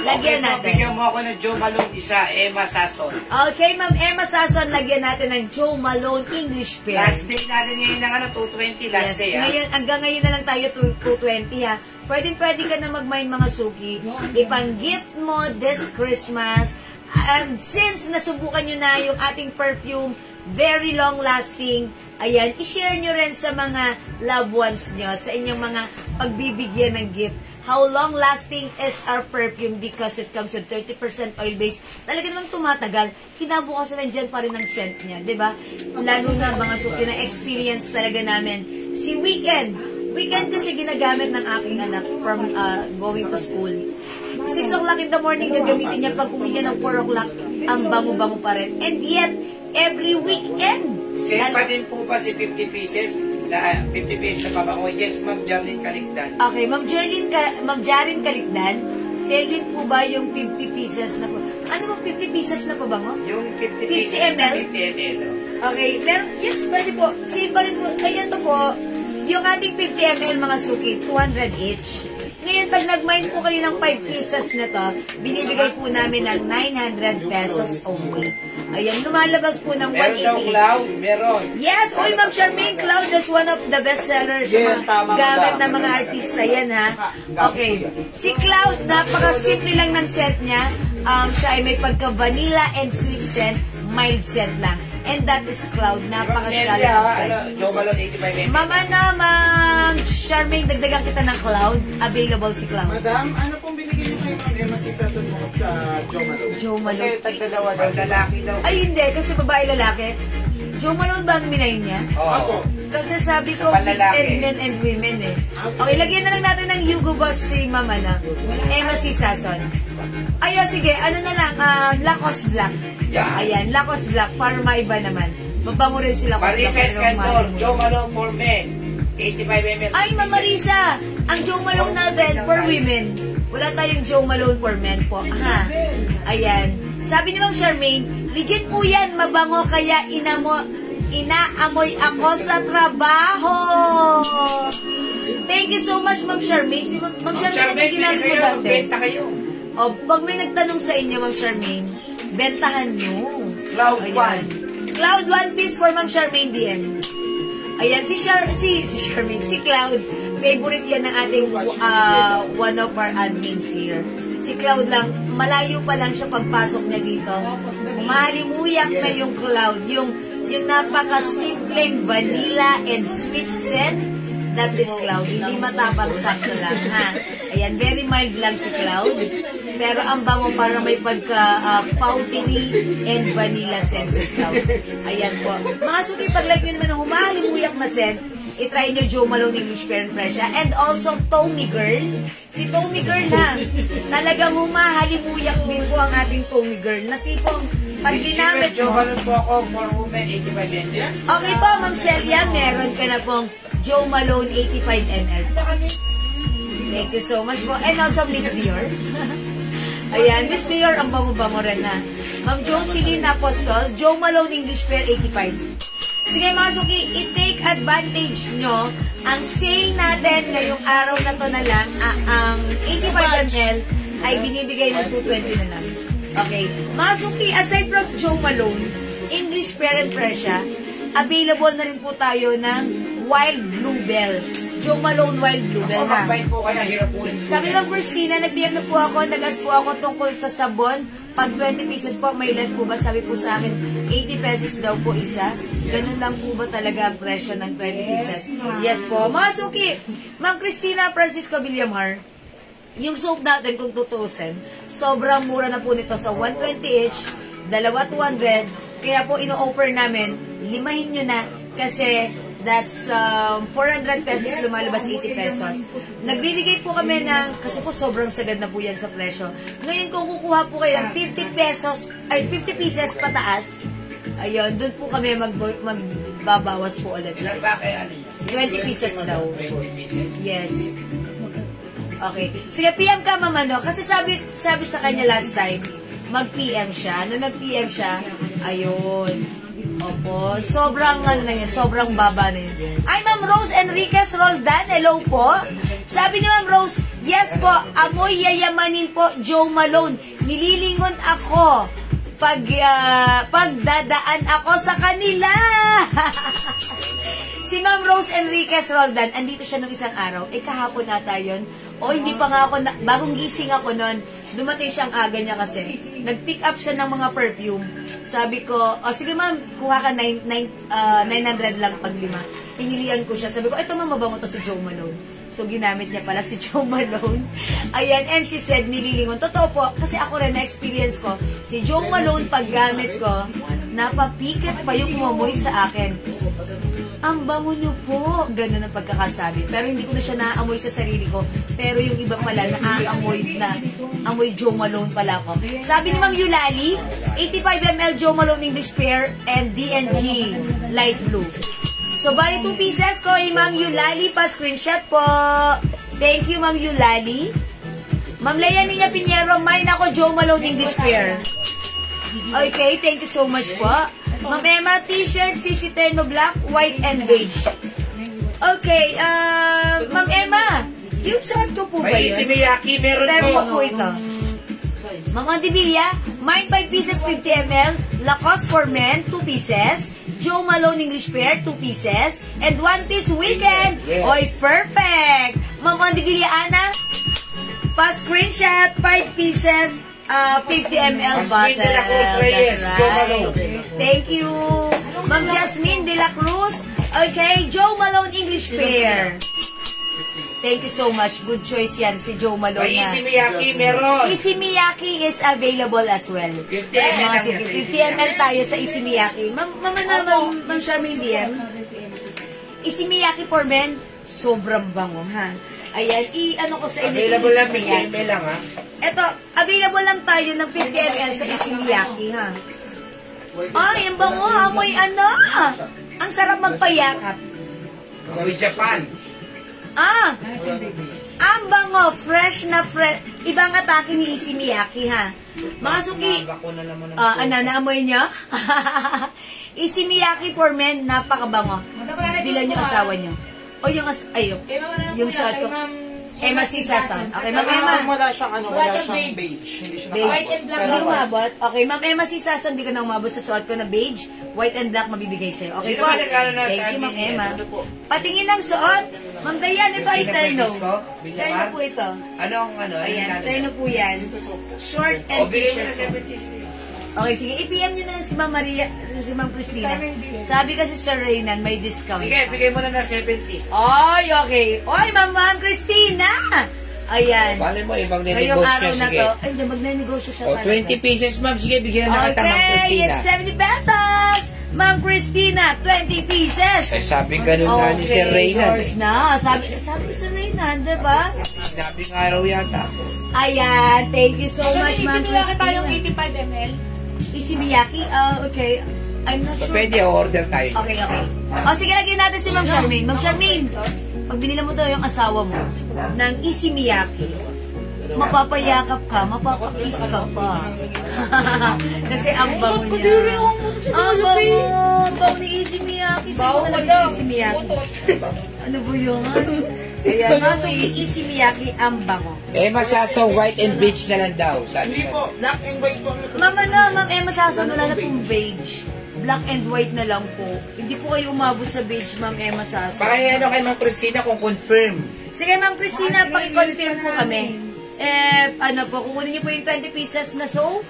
Lagyan natin. Bigyan mo ako ng Joe Malone isa, Emma Sason. Okay, Ma'am Emma Sason, lagyan natin ng Joe Malone English Pear. Last day natin ngayon ng 220, last day, ha? Ngayon, hanggang ngayon na lang tayo 220, ha? Pwede ka na mag-mine mga suki. Ipang-gift mo this Christmas. And since nasubukan nyo na yung ating perfume, very long-lasting, ayan, i-share nyo rin sa mga loved ones nyo, sa inyong mga pagbibigyan ng gift. How long-lasting is our perfume because it comes with 30% oil-based. Talaga namang tumatagal. Kinabukasan nandiyan pa rin ang scent niya, di ba? Lalo na mga suki na experience talaga namin. Si Weekend kasi ginagamit ng aking anak from going to school. 6 o'clock in the morning gagamitin niya. Pag uminya ng 4 o'clock, ang bango-bango pa rin. And yet, every weekend. Same pa din po ba si 50 pieces? 50 pieces na pabango? Yes, Ma'am Jarlene Caligdan. Okay, Ma'am Jarlene Caligdan, sale din po ba yung 50 pieces na po? Ano mo 50 pieces na pabango? Yung 50 pieces 50 ml? 50 ml. Okay, meron, yes, pwede po. Same pa rin po. Ayan to po. Yung ating 50 ml mga suki, 200 each. Ngayon, pag nag-mine po kayo ng 5 pieces na to, binibigay po namin ng 900 pesos only. Ayan, lumalabas po ng 180 Meron daw cloud? Meron. Yes! Oy, Ma'am Charmaine, Cloud is one of the best sellers sa Yes, mga tama, gamit madam. ng mga artista yan, ha? Okay. Si Cloud, napaka-simple lang ng scent niya. Siya ay may pagka-vanilla and sweet scent, mild scent lang. And that is Cloud. Napaka-shallow ng scent. Joe Malone 85 ml. Mama na, Ma'am Charmaine, dagdagan kita ng Cloud. Available si Cloud. Madam, ano pong binigay niyo kay Ma'am Emma si Sason bukod sa Joe Malone? Joe Kasi Malone. tagdalawa daw, lalaki daw. Ay, hindi. Kasi babae-lalaki. Joe Malone ba ang minayin niya? Oo. Kasi sabi ko, Sa panlalaki. men and women eh. Okay, lagyan na lang natin ng Hugo Boss si Mama na. Emma si Sason. Ayun, sige. Ano na lang, Lacoste Black. Yeah. Ayan, Lacoste Black. Para maiba naman. Mabango rin sila. Marisa Escandor, Joe Malone for men. 85 ml. Ay, Ma'am Marisa, ang Joe Malone natin for women. Wala tayong Joe Malone for men po. Ha? Ayan. Sabi ni Ma'am Charmaine, legit po yan, mabango kaya inaamoy ako sa trabaho. Thank you so much, Ma'am Charmaine. Si Ma'am Charmaine, ano ginamit mo dati? Benta kayo. O, pag may nagtanong sa inyo, Ma'am Charmaine, bentahan nyo. Cloud Ayan. Cloud One Piece for Ma'am Charmaine DM. Ayan, si Charmaine, si Cloud, favorite yan ng ating one of our admins here. Si Cloud lang, malayo pa lang siya pagpasok niya dito. Mahalimuyak na yung Cloud, yung napaka-simpleng vanilla and sweet scent that is Cloud. Hindi matapang, sakto lang, ha? Ayan, very mild lang si Cloud. Pero ang bango para may pagka-powdery and vanilla scent si Cloud. Ayan po. Mga suki, pag like nyo naman ng humahalimuyak na scent, itry nyo Joe Malone English Pear and Fresha. And also, Tommy Girl. Si Tommy Girl na. Talagang humahalimuyak din po ang ating Tommy Girl. Na tipong, pag ginamit Joe mo. Malone po ako for women, 85 ml. Okay po, Ma'am Celia, meron ka na pong Joe Malone 85 ml. Thank you so much po. And also, Miss Dior. Ayan, Miss Dior, ang bango-bango rin na. Ma'am Jocelyn Apostol, Joe Malone English Pear 85. Sige mga suki, i-take advantage nyo ang sale natin ngayong araw na to na lang. Ang 85 ml ay binibigay ng 220 na lang. Okay. Mga suki, aside from Joe Malone English Pear and Fresha, available na rin po tayo ng Wild Bluebell. Joe Malone Wild Bluebell, ha? Kapag po kaya, hirap po rin. Sabi lang, Christina, nag-PM na po ako, nag-ask po ako tungkol sa sabon. Pag 20 pieces po, may less po ba? Sabi po sa akin, 80 pesos daw po isa. Ganun lang po ba talaga ang presyo ng 20 pieces? Yes po. Mga suki, Ma'am Christina Francisco Villamar, yung soap natin, kung tutuusin, sobrang mura na po nito sa 120 each, dalawa 200, kaya po ino-offer namin, limahin nyo na, kasi that's 400 pesos, lumalabas 80 pesos. Nagbibigay po kami ng, kasi po sobrang sagad na po yan sa presyo. Ngayon kung kukuha po kayo ng 50 pesos, ay 50 pieces pataas, ayun, doon po kami magbabawas po ulit. Ilan ba kaya ano yun? 20 pieces daw. 20 pieces? Yes. Okay. Sige, PM ka, Mama, no? Kasi sabi sa kanya last time, mag-PM siya. Nung nag-PM siya, ayun. Opo, sobrang sobrang baba na yun. Ay, Ma'am Rose Enriquez Roldan, hello po. Sabi ni Ma'am Rose, yes po, amoy yayamanin po, Joe Malone. Nililingon ako pagdadaan ako sa kanila. Si Ma'am Rose Enriquez Roldan, andito siya nung isang araw. Kahapon ata yun. O, hindi pa nga ako, bagong gising ako nun, dumating siyang aga niya kasi. Nag-pick up siya ng mga perfume. Sabi ko, sige ma'am, kuha ka 900 lang pag 5. Pinilian ko siya. Sabi ko, ito ma'am, mabango to si Joe Malone. So, ginamit niya pala si Joe Malone. Ayan, and she said, nililingon. Totoo po, kasi ako rin na-experience ko, si Joe Malone, pag gamit ko, napapikit pa yung umamoy sa akin. Ang bango niyo po. Ganun ang pagkakasabi. Pero hindi ko na siya naamoy sa sarili ko. Pero yung iba pala, naaamoy na amoy Joe Malone pala ko. Sabi ni Ma'am Yulali, 85 ml Joe Malone English Pear and D&G Light Blue. So, bali 2 pieces ko kay Ma'am Yulali. Pa-screenshot po. Thank you, Ma'am Yulali. Ma'am Leia Niña Pinheiro, mine ako Joe Malone English Pear. Okay, thank you so much po. Ma'am Emma, t-shirt, CC Terno Black, white and beige. Okay, Ma'am Emma, yung suot ko po ba May yun? si Miyaki, meron Terno po. po ito. Ma'am Ondivilla, mine 5 pieces, 50 ml, Lacoste for men, 2 pieces, Joe Malone English Pear, 2 pieces, and 1 piece weekend. Yes. Oy, perfect! Ma'am Ondivilla Ana, pa-screenshot, 5 pieces, 50 ml bottle. That's right. Thank you. Ma'am Jasmine De La Cruz. Okay, Joe Malone English Pear. Thank you so much. Good choice yan, si Joe Malone May na. si Miyaki, meron. Isimiyaki is available as well. 50 ml. 50 ml tayo sa Isimiyaki. Ma'am Charmaine DM. Isimiyaki for men, sobrang bango, ha? Ayan, ano ko sa inyo Available lang, Isimiyaki. 50 ml lang, ha? Ito, available lang tayo ng 50 ml sa Isimiyaki, ha? Ay, ang bango, amoy ano? Ang sarap magpayakap. With Japan. Ang bango, fresh na fresh. Ibang atake ni Issey Miyake, ha? Mga suki, Ako na naman ang naamoy niyo? Issey Miyake for men, napakabango. Dilan yung asawa niyo. O yung yung suot ko. Emma Sisason. Okay, Ma'am Emma. Wala siyang beige. Hindi siya Beige. Hindi umabot. Okay, Ma'am Emma Sisason, hindi ka na umabot sa suot ko na beige. White and black mabibigay sa'yo. Okay Sino po. ba nag-ano na Thank sa you, Ma'am amin? Emma. Ano po? Patingin ng suot. Ma'am Dayan, ito ay Sino, terno. Francisco? Villamar? Terno po ito. Anong Ayan, ano terno po yan. Short O, and bigay mo t-shirt na po. 70. Okay, sige. I-PM nyo na lang si Ma'am Maria, si Ma'am Christina. Sabi kasi Sir Reynan, may discount. Sige, bigay mo na ng 70. Oy, okay. Oy, Ma'am Christina! Ayan. Bale mo, ibang Ngayong negosyo, araw na sige. to, ay, hindi, magne-negosyo siya. O, 20 pieces, ma'am. Sige, bigyan na kita, ma'am Okay, Christina. it's 70 pesos! Ma'am Christina, 20 pieces! Eh, sabi ganun na ni Sir Reynan. yours na. Sabi ni Sir Reynan, diba? Sinabi nga araw yata ako. Ayan, thank you so much, Ma'am Isip tayo yung Christina. 85 ml. Issey Miyake, okay. I'm not So, sure. pwede, order tayo. Okay. O, sige, lagyan natin si Ma'am Charmaine. Ma'am Charmaine, pag binila mo daw yung asawa mo ng Issey Miyake, mapapayakap ka, mapapakiss ka pa. Kasi ang bango niya. Ang bango ni Issey Miyake. Sino na lang Issey Miyake? Ano ba yun? Kaya maso yung Issey Miyake ang bango. Emma Sasso, white and beige na lang daw. Sabi Hindi po, black and white po. Ma'am Emma Sasso, wala na pong beige. Black and white na lang po. Hindi po kayo umabot sa beige, Ma'am Emma Sasso. Pakiano kay Ma'am Christina kung confirm. Sige, Ma'am Christina, paki-confirm po kami. Kukunin niyo po yung 20 pieces na soap.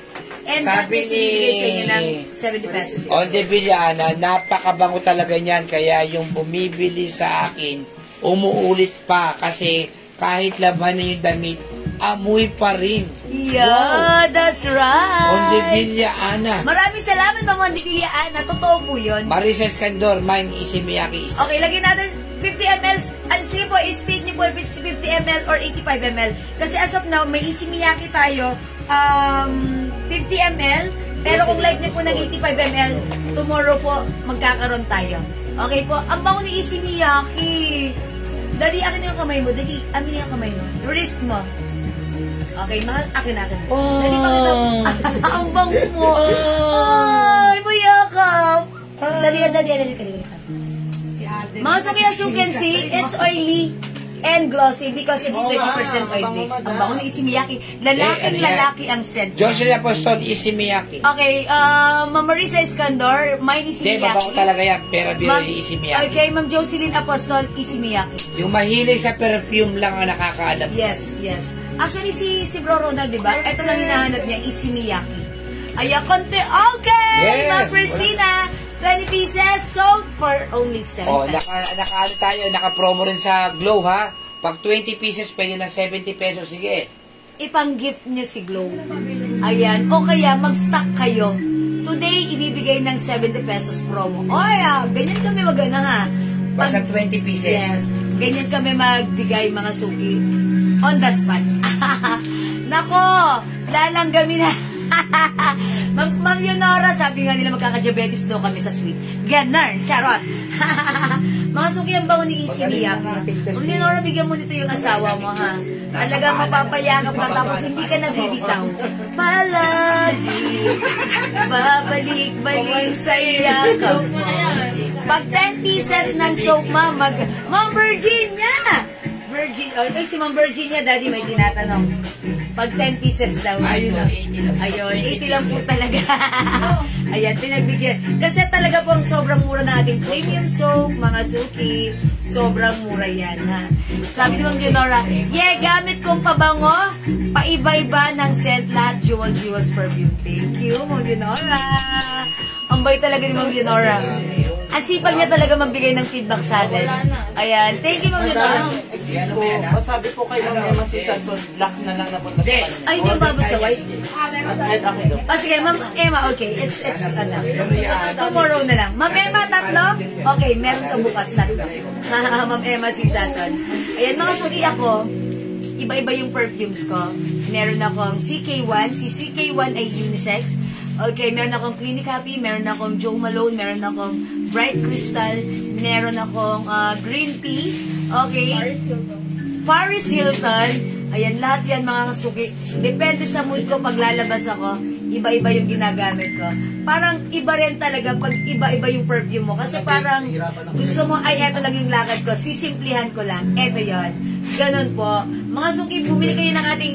And that Sabi is ibibigay sa inyo ni ng 70 pesos. Olde Villana, napakabango talaga niyan. Kaya yung bumibili sa akin, umuulit pa. Kasi kahit laban na yung damit, amoy pa rin. Yeah, that's right. Olde Villana. Maraming salamat, Ma'am Onde Villana. Totoo po yun. Marisa Escandor, mine Issey Miyake isa. Okay, lagyan natin 50 ml. Sige po, i-state niyo po if it's 50 ml or 85 ml. Kasi as of now, may Issey Miyake tayo, 50 ml. Pero kung like niyo po ng 85 ml, tomorrow po, magkakaroon tayo. Okay po, ang bango ni Issey Miyake. Dali, akin yung kamay mo. Dali, amin yung kamay mo. Wrist mo. Okay, akin. Dali, pakita mo. Ang bango mo. Ay, mayakap. Dali. Mga suki, as you can see, it's oily and glossy because it's 30% oil based. Ang bango ni Issey Miyake. Lalaki ang scent. Jocelyn Apostol, Issey Miyake. Okay, Ma'am Marisa Escandor, mine Issey Hindi, Miyake. mabango talaga yan. Pero biro yung Issey Miyake. Okay, Ma'am Jocelyn Apostol, Issey Miyake. Yung mahilig sa perfume lang ang nakakaalam. Yes. Actually, si Bro Ronald, diba? Ito lang hinahanap niya, Issey Miyake. Ayan, confirm. Okay, Yes. Ma'am Christina, 20 pieces sold for only 7 Oh, pesos. naka-ano tayo, naka-promo rin sa Glow, ha? Pag 20 pieces, pwede na 70 pesos. Sige. Ipang-gift niyo si Glow. Ayan. O kaya, mag-stock kayo. Today, ibibigay ng 70 pesos promo. O ganyan kami mag-ano ha. Basta 20 pieces. Yes. Ganyan kami magbigay mga suki. On the spot. Nako, lalanggamin na. Ma'am Yonora, sabi nga nila magkaka-diabetes daw kami sa sweet. Ganon, charot. Mga suki ang bango ni Issey Miyake. Ma'am Yonora, bigyan mo nito yung asawa mo, ha? Talagang mapapayakap ka tapos hindi ka nabibitaw. Palagi, babalik-balik sa yakap mo. Pag 10 pieces ng soap, Ma'am Virginia! Si Ma'am Virginia, Daddy, may tinatanong. Pag 10 pieces daw. Ayun lang, 80 lang. Ayun, 80 lang po talaga. Ayan, pinagbigyan. Kasi talaga po ang sobrang mura na ating premium soap, mga suki. Sobrang mura yan, ha. Sabi ni Ma'am Leonora, gamit kong pabango, paiba-iba ng scent, lahat jewels perfume. Thank you, Ma'am Leonora. Ang bay talaga ni Ma'am Leonora. Ang sipag niya talaga magbigay ng feedback sa atin. Ayan, thank you, Ma'am Leonora. Masabi po kayo ng Emma Sisason, black na lang napunta sa kanila. Ay, hindi ba sa white? At okay daw. Sige, Ma'am Emma, okay. It's tomorrow na lang. Ma'am Emma, tatlo? Okay, meron ka bukas tatlo. Ma'am Emma Sisason. Ayan, mga suki ako, iba-iba yung perfumes ko. Meron akong CK1. Si CK1 ay unisex. Okay, meron akong Clinic Happy, meron akong Joe Malone, meron akong bright crystal, meron akong green tea, okay? Paris Hilton. Ayan, lahat yan mga kasuki. Depende sa mood ko pag lalabas ako, iba-iba yung ginagamit ko. Parang iba rin talaga pag iba-iba yung perfume mo. Kasi parang gusto mo, ay eto lang yung lakad ko, sisimplihan ko lang. Eto yon. Ganon po. Mga suki, bumili kayo ng ating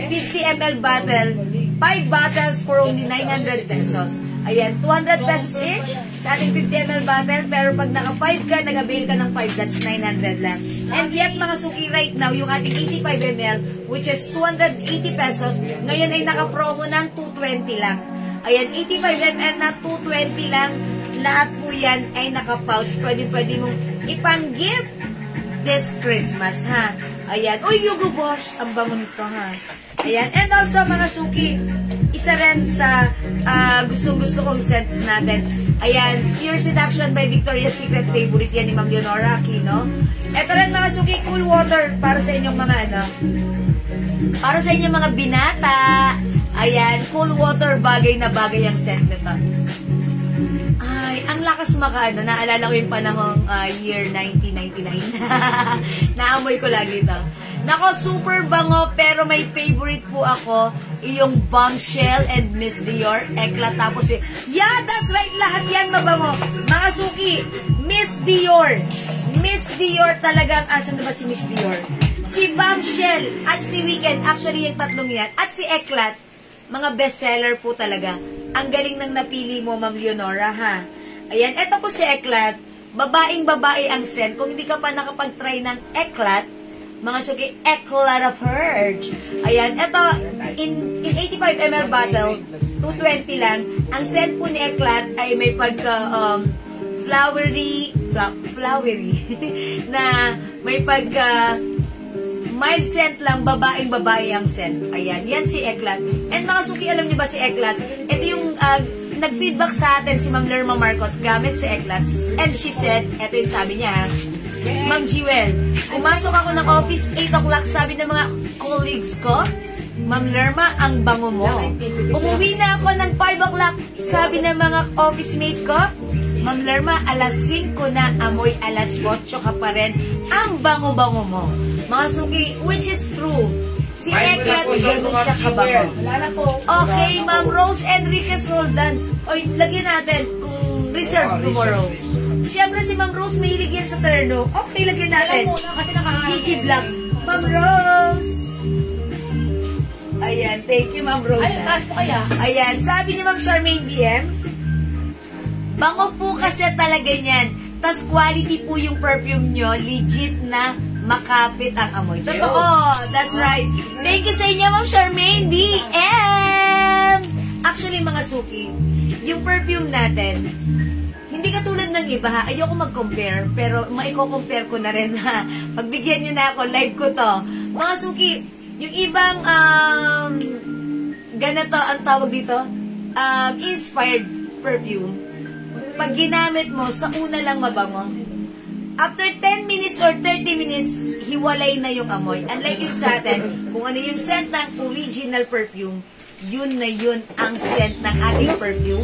50 ml bottle. 5 bottles for only 900 pesos. Ayan, 200 pesos each sa ating 50 ml bottle. Pero pag naka 5 ka, nag-avail ka ng 5, that's 900 lang. And yet, mga suki, right now, yung ating 85 ml, which is 280 pesos, ngayon ay naka-promo ng 220 lang. Ayan, 85 ml na 220 lang. Lahat po yan ay naka-pouch. Pwede mong ipang-gift this Christmas, ha? Ayan. Uy, Hugo Boss! Ang bango nito, ha? Ayan. And also, mga suki, isa rin sa gusto kong scents natin. Ayan, Pure Seduction by Victoria's Secret. Favorite yan ni Ma'am Leonora Aquino. Ito rin, mga suki, cool water para sa inyong mga para sa inyong mga binata. Ayan, cool water, bagay na bagay ang scent nito. Ay, ang lakas naalala ko yung panahong year 1999. Naamoy ko lagi ito. Nako, super bango, pero may favorite po ako, yung Bombshell and Miss Dior, Eklat, tapos, yeah, that's right, lahat yan mabango. Mga suki, Miss Dior. Miss Dior talagang, asan na ba si Miss Dior? Si Bombshell at si Weekend, actually yung tatlong yan, at si Eklat, mga bestseller po talaga. Ang galing ng napili mo, Ma'am Leonora, ha? Ayan, eto po si Eklat. Babaeng-babae ang scent. Kung hindi ka pa nakapag-try ng Eklat, mga suki, Eklat of Urge. Ayan, eto, in 85 ml bottle, 220 lang. Ang scent po ni Eklat ay may pagka, flowery, na may pagka, mild scent lang, babaeng-babae ang scent. Ayan, yan si Eklat. And mga suki, alam niyo ba si Eklat? Ito yung nag-feedback sa atin si Ma'am Lerma Marcos gamit si Eklat. And she said, ito yung sabi niya, Ma'am Jewel, pumasok ako ng office 8 o'clock, sabi ng mga colleagues ko, Ma'am Lerma, ang bango mo. Umuwi na ako ng 5 o'clock, sabi ng mga office mate ko, Ma'am Lerma, alas 5 na, amoy alas 8 ka pa rin, ang bango-bango mo. Mga suki, which is true. Si Eklat, gano'n siya kabango. Okay, Ma'am Rose Enriquez Roldan. Oy, lagyan natin kung reserve tomorrow. Siyempre si Ma'am Rose mahilig yan sa terno. Okay, lagyan natin. Gigi Black. Ma'am Rose. Ayan, thank you, Ma'am Rose. Ayan, sabi ni Ma'am Charmaine DM, bango po kasi talaga niyan. Tas quality po yung perfume nyo, legit na makapit ang amoy. Totoo, that's right. Thank you sa inyo, Ma'am Charmaine DM. Actually, mga suki, yung perfume natin, hindi katulad ng iba, ha? Ayoko mag-compare, pero maiko-compare ko na rin, ha? Pagbigyan nyo na ako, live ko to. Mga suki, yung ibang, ganito ang tawag dito, inspired perfume, pag ginamit mo, sa una lang mabango. After 10 minutes or 30 minutes, hiwalay na yung amoy. Unlike yung sa atin, kung ano yung scent ng original perfume, yun na yun ang scent ng ating perfume.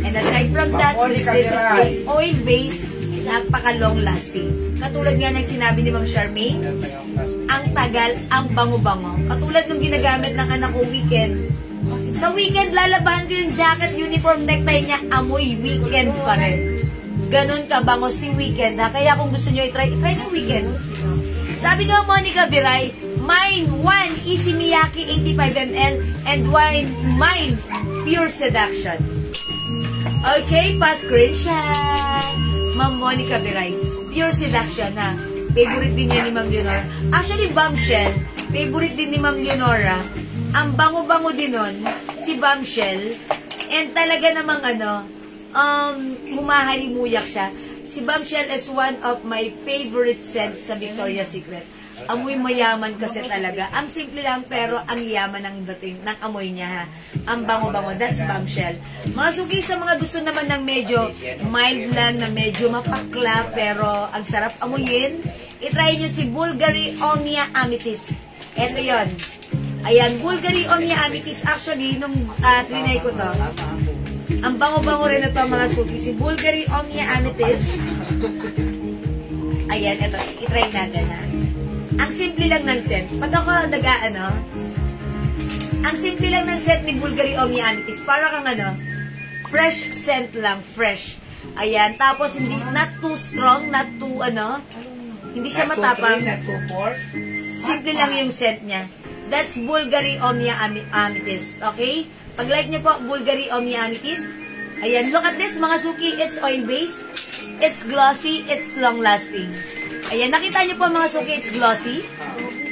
And aside from that, since this is oil-based, napaka-long lasting. Katulad nga ng sinabi ni Ma'am Charmaine, ang tagal, ang bango-bango. Katulad nung ginagamit ng anak ko Weekend. Sa Weekend, lalabahan ko yung jacket, uniform, necktie niya, amoy Weekend pa rin. Ganon kabango si Weekend, ha? Kaya kung gusto nyo i-try ng Weekend. Sabi nga Monica Biray, mine 1 Easy Miyake 85 ml and mine Pure Seduction. Okay, pa-screenshot. Ma'am Monica Biray, Pure Seduction, ha? Favorite din niya ni Ma'am Leonora. Actually, Bombshell, favorite din ni Ma'am Leonora. Ang bango-bango din nun, si Bombshell. And talaga namang humahalimuyak siya. Si Bombshell is one of my favorite scents sa Victoria's Secret. Amoy mayaman kasi talaga. Ang simple lang pero ang yaman ng dating ng amoy niya, ha. Ang bango-bango. That's Bombshell. Mga suki, sa mga gusto naman ng medyo mild lang, na medyo mapakla pero ang sarap amuyin, itry nyo si Bulgari Omnia Amethyst. Ito yon. Ayan, Bulgari Omnia Amethyst. Actually, nung trinay ko to, Ang bango-bango rin na to mga suki. Si Bulgari Omnia Amethyst. Ayan, ito. I-try natin ha. Ang simple lang ng scent. Pag ako ang simple lang ng scent ni Bulgari Omnia Amethyst. Para kang fresh scent lang. Fresh. Ayan. Tapos, hindi, not too strong, not too, hindi siya matapang. Simple lang yung scent niya. That's Bulgari Omnia Amethyst. Okay? Pag-like niyo po, Bulgari Omnia Amethyst. Ayan. Look at this, mga suki. It's oil-based. It's glossy. It's long-lasting. Ayan. Nakita niyo po, mga suki, it's glossy.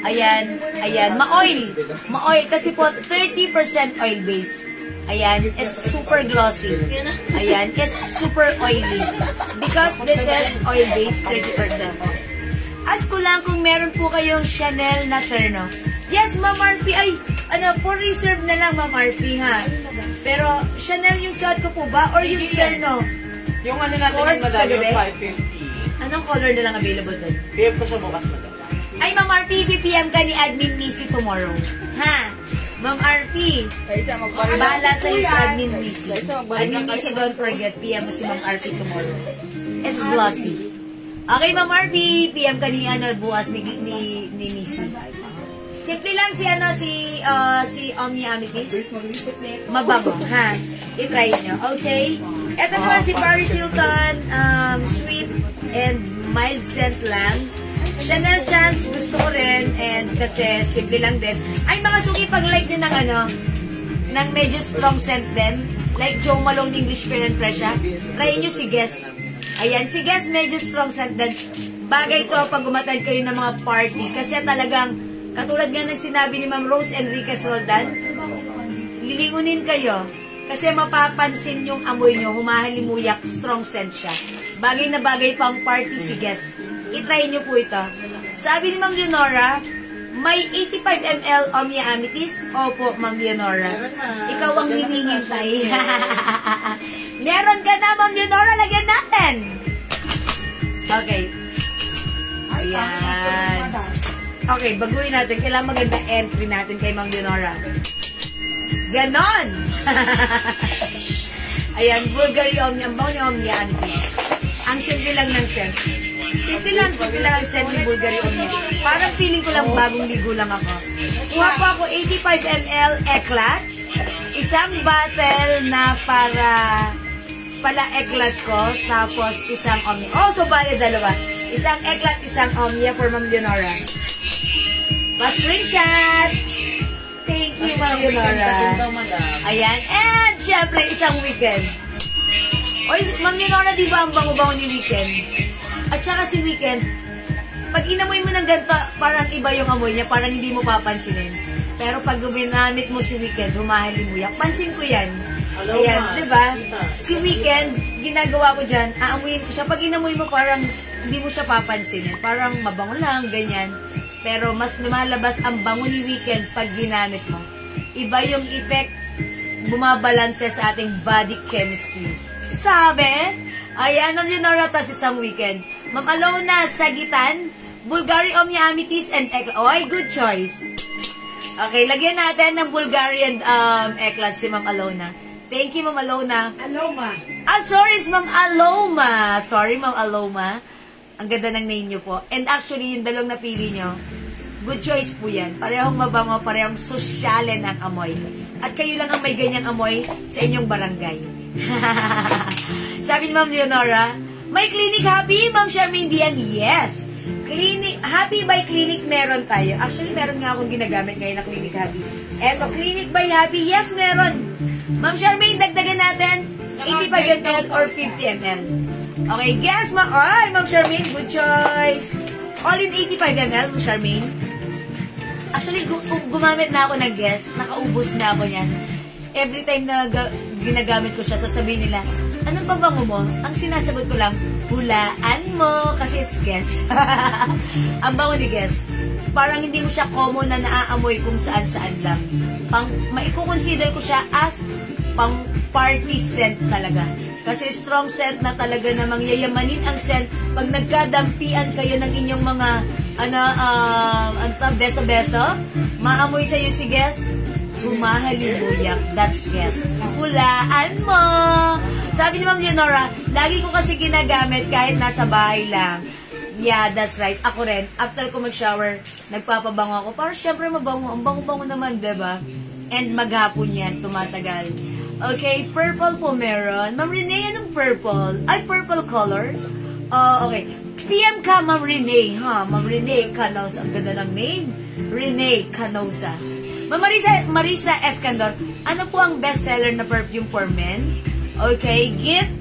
Ayan. Ayan. Ma-oil. Ma-oil. Kasi po, 30% oil-based. Ayan. It's super glossy. Ayan. It's super oily. Because this is oil-based, 30%. Ask ko lang kung meron po kayong Chanel na terno. Yes, Ma'am RP. Ay, for reserve na lang, Ma'am RP, ha? Pero, Chanel yung suot ko po ba? Or yung terno? Yung natin yung madam, yung 550. Anong color na lang available doon? PM ko siya bukas, madam. Ay, Ma'am RP, PPM ka ni Admin Missy tomorrow. Ha? Ma'am RP, bahala sa'yo sa Admin Missy. Admin Missy, don't forget, PM mo si Ma'am RP tomorrow. It's glossy. Okay, Ma'am RP, PM ka ni bukas ni Missy. Simple lang si Omnia Amethyst. Mabango, ha? I-try nyo, okay? Ito naman si Paris Hilton, sweet and mild scent lang. Chanel Chance, gusto ko rin, and kasi simple lang din. Ay, mga suki, pag-like nyo ng medyo strong scent din, like Joe Malone English Fair and Fresh, try nyo si Guess. Ayan, si Guess, medyo strong scent din. Bagay to pag umatad kayo ng mga party, kasi talagang katulad nga ng sinabi ni Ma'am Rose Enriquez Roldan, lilingunin kayo. Kasi mapapansin yung amoy nyo, humahalimuyak, strong scent siya. Bagay na bagay pang party si Guess. I-try nyo po ito. Sabi ni Ma'am Leonora, may 85 ml Omnia Amethyst. Opo, Ma'am Leonora. Ikaw ang hinihintay. Meron ka na, Ma'am Leonora, lagyan natin. Okay. Ayan. Okay, baguhin natin. Kailangan maganda entry natin kay Ma'am Leonora. Ganon! Ayan, Bulgari Omnia. Ang bango ni Omnia Amethyst. Ang simple lang ng scent. Simple lang ang scent ni Bulgari Omnia. Parang feeling ko lang bagong ligo lang ako. Kuha po ako 85 ml Eclat. Isang bottle na pala Eclat ko. Tapos isang Omnia. Oh, so bali dalawa. Isang Eclat, isang Omnia for Ma'am Leonora. Pa-screenshot! Thank you, Ma'am Leonora. Ayan. And, syempre, isang Weekend. Oy, Ma'am Leonora, di ba ang bango-bango ni Weekend? At saka si Weekend, pag inamoy mo ng ganito, parang iba yung amoy niya, parang hindi mo papansinin. Pero pag ginamit mo si Weekend, humahalimuyak. Pansin ko yan. Ayan, di ba? Si Weekend, ginagawa ko dyan, aamuyin ko siya. Pag inamoy mo, parang hindi mo siya papansinin. Parang mabango lang, ganyan. Pero mas lumalabas ang bango ni Weekend pag ginamit mo. Iba yung effect, bumabalanse sa ating body chemistry. Sabi? Ayan, Ma'am Leonora, tas isang Weekend. Ma'am Alona, Sagitan, Bulgari Omnia Amethyst and Eclat. Oy, good choice. Okay, lagyan natin ng Bulgari and Eclat si Ma'am Alona. Thank you, Ma'am Alona. Aloma. Sorry, it's Ma'am Aloma. Sorry, Ma'am Aloma. Ang ganda ng name nyo po. And actually, yung dalawang napili nyo, good choice po yan. Parehong mabango, parehong sosyalen ang amoy. At kayo lang ang may ganyang amoy sa inyong barangay. Sabi ni Ma'am Leonora, may Clinic Happy, Ma'am Charmaine Dian? Yes. Happy by Clinic meron tayo. Actually, meron nga akong ginagamit ngayon na Clinic Happy. Eto, Clinic by Happy. Yes, meron. Ma'am Charmaine, dagdagan natin 85 ml or 50 ml. Okay, guess, Ma'am Charmaine, good choice. All in 85 ml, Ma'am Charmaine. Actually, gumamit na ako ng guess. Nakaubos na ako niyan. Every time na ginagamit ko siya, sasabihin nila, anong pabango mo? Ang sinasagot ko lang, hulaan mo, kasi it's guess. Ang bango ni guess. Parang hindi mo siya common na naaamoy kung saan-saan lang. Maikukonsider ko siya as pang party scent talaga. Kasi strong scent na talaga namang yayamanin ang scent pag nagkadampian kayo ng inyong mga beso-beso, maamoy sa'yo si guess, humahalimuyak. That's guess. Hulaan mo! Sabi ni Ma'am Leonora, lagi ko kasi ginagamit kahit nasa bahay lang. Yeah, that's right. Ako rin, after ko mag-shower, nagpapabango ako. Para syempre mabango. Ang bango-bango naman, diba? And maghapon yan, tumatagal. Okay, purple po meron. Ma'am Renee, anong purple? Ay, purple color? Okay. PM ka, Ma'am Renee. Ma'am Renee Canosa. Ang ganda ng name. Renee Canosa. Ma'am Marisa Escandor, ano po ang bestseller na perfume for men? Okay, gift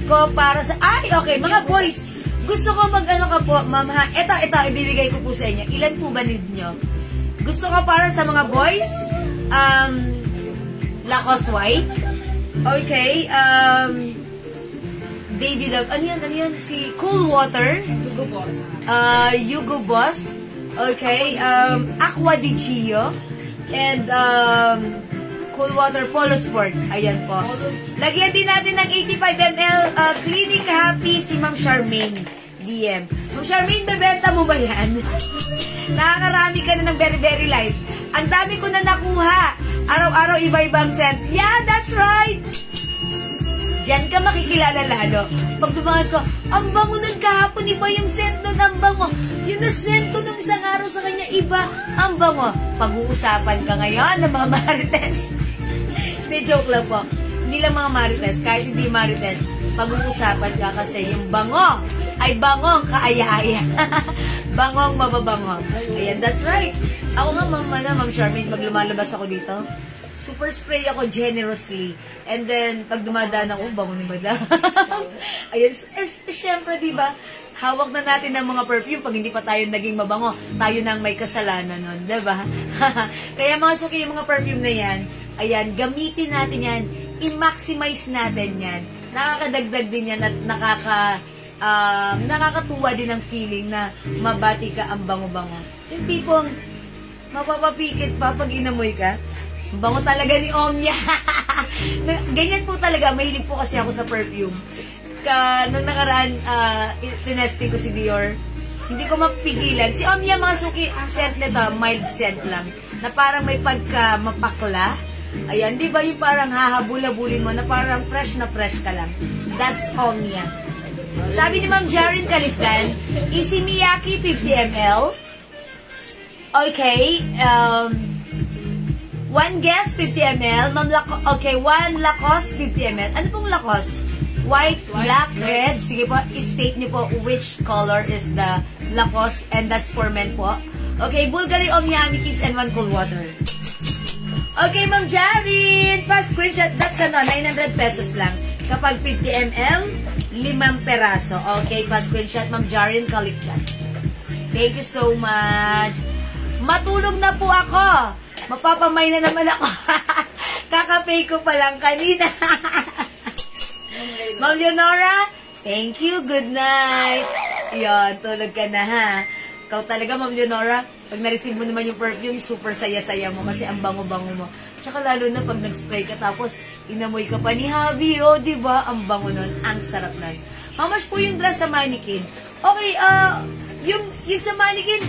ko para sa... Ay, okay, mga boys. Gusto ko mag-ano ka po, ma'am ha? Ito, ibibigay ko po sa inyo. Ilan po ba need nyo? Gusto ko para sa mga boys, Lacoste White. Okay, David, ano yan? Si Cool Water. Hugo Boss. Hugo Boss. Okay, Aqua di Chio. And, Cool Water Polo Sport. Ayan po. Lagyan din natin ng 85 ml Clinic Happy si Ma'am Charmaine DM. Ma'am Charmaine, bebenta mo ba yan? Nakakarami ka na ng very, very light. Ang dami ko na nakuha. Araw-araw iba-ibang scent. Yeah, that's right! Diyan ka makikilala lalo. Pag dumangan ko, ang bango nun kahapon, iba yung scent nun, ang bango. Yung na-scent ko nung isang araw sa kanya, iba, ang bango. Pag-uusapan ka ngayon ng mga marites. Hindi, joke lang po. Hindi lang mga marites, kahit hindi marites, pag-uusapan ka kasi yung bango ay bangong kaaya-aya. Bangong mababango. Ayan, that's right. Ako nga, Ma'am Charmaine, pag lumalabas ako dito, super spray ako generously. And then, pag dumadaan ako, bango ni Madam. Ayan, syempre, diba, hawak na natin ng mga perfume pag hindi pa tayo naging mabango. Tayo nang may kasalanan nun, diba? Kaya mga suki, yung mga perfume na yan, ayan, gamitin natin yan, i-maximize natin yan. Nakakadagdag din yan at nakakatuwa din ang feeling na mabati ka ang bango-bango. Yung tipong, mapapapikit pa pag inamoy ka. Bango talaga ni Omnia. Ganyan po talaga. Mahilig po kasi ako sa perfume. Nung nakaraan, tinesting ko si Dior. Hindi ko mapigilan. Si Omnia, mga suki, scent nito, mild scent lang. Na parang may pagka mapakla. Ayan, di ba yung parang hahabul-habulin mo na parang fresh na fresh ka lang. That's Omnia. Sabi ni Ma'am Jaren Kalikdan, Easy Miyake 50 ml. Okay, 1 Guess 50 ml. Okay, 1 Lacoste 50 ml. Ano pong Lacoste? White, black, red. Sige po, state niyo po which color is the Lacoste and that's for men po. Okay, Bulgari Omnia Amicus and 1 Cool Water. Okay, Ma'am Jarin, pa-screenshot. That's 900 pesos lang. Kapag 50 ml, 5 peraso. Okay, pa-screenshot, Ma'am Jarin Kalikdan. Thank you so much. Matulog na po ako. Mapapamay na naman ako. Kakapay ko pa lang kanina. Ma'am Leonora, thank you. Good night. Yan, tulog ka na ha. Ikaw talaga, Ma'am Leonora, pag na-receive mo naman yung perfume, super saya-saya mo kasi ang bango-bango mo. Tsaka lalo na pag nag-spray ka tapos inamoy ka pa ni Javi, diba? Ang bango nun, ang sarap nun. How much po yung dress sa mannequin? Okay, yung sa mannequin,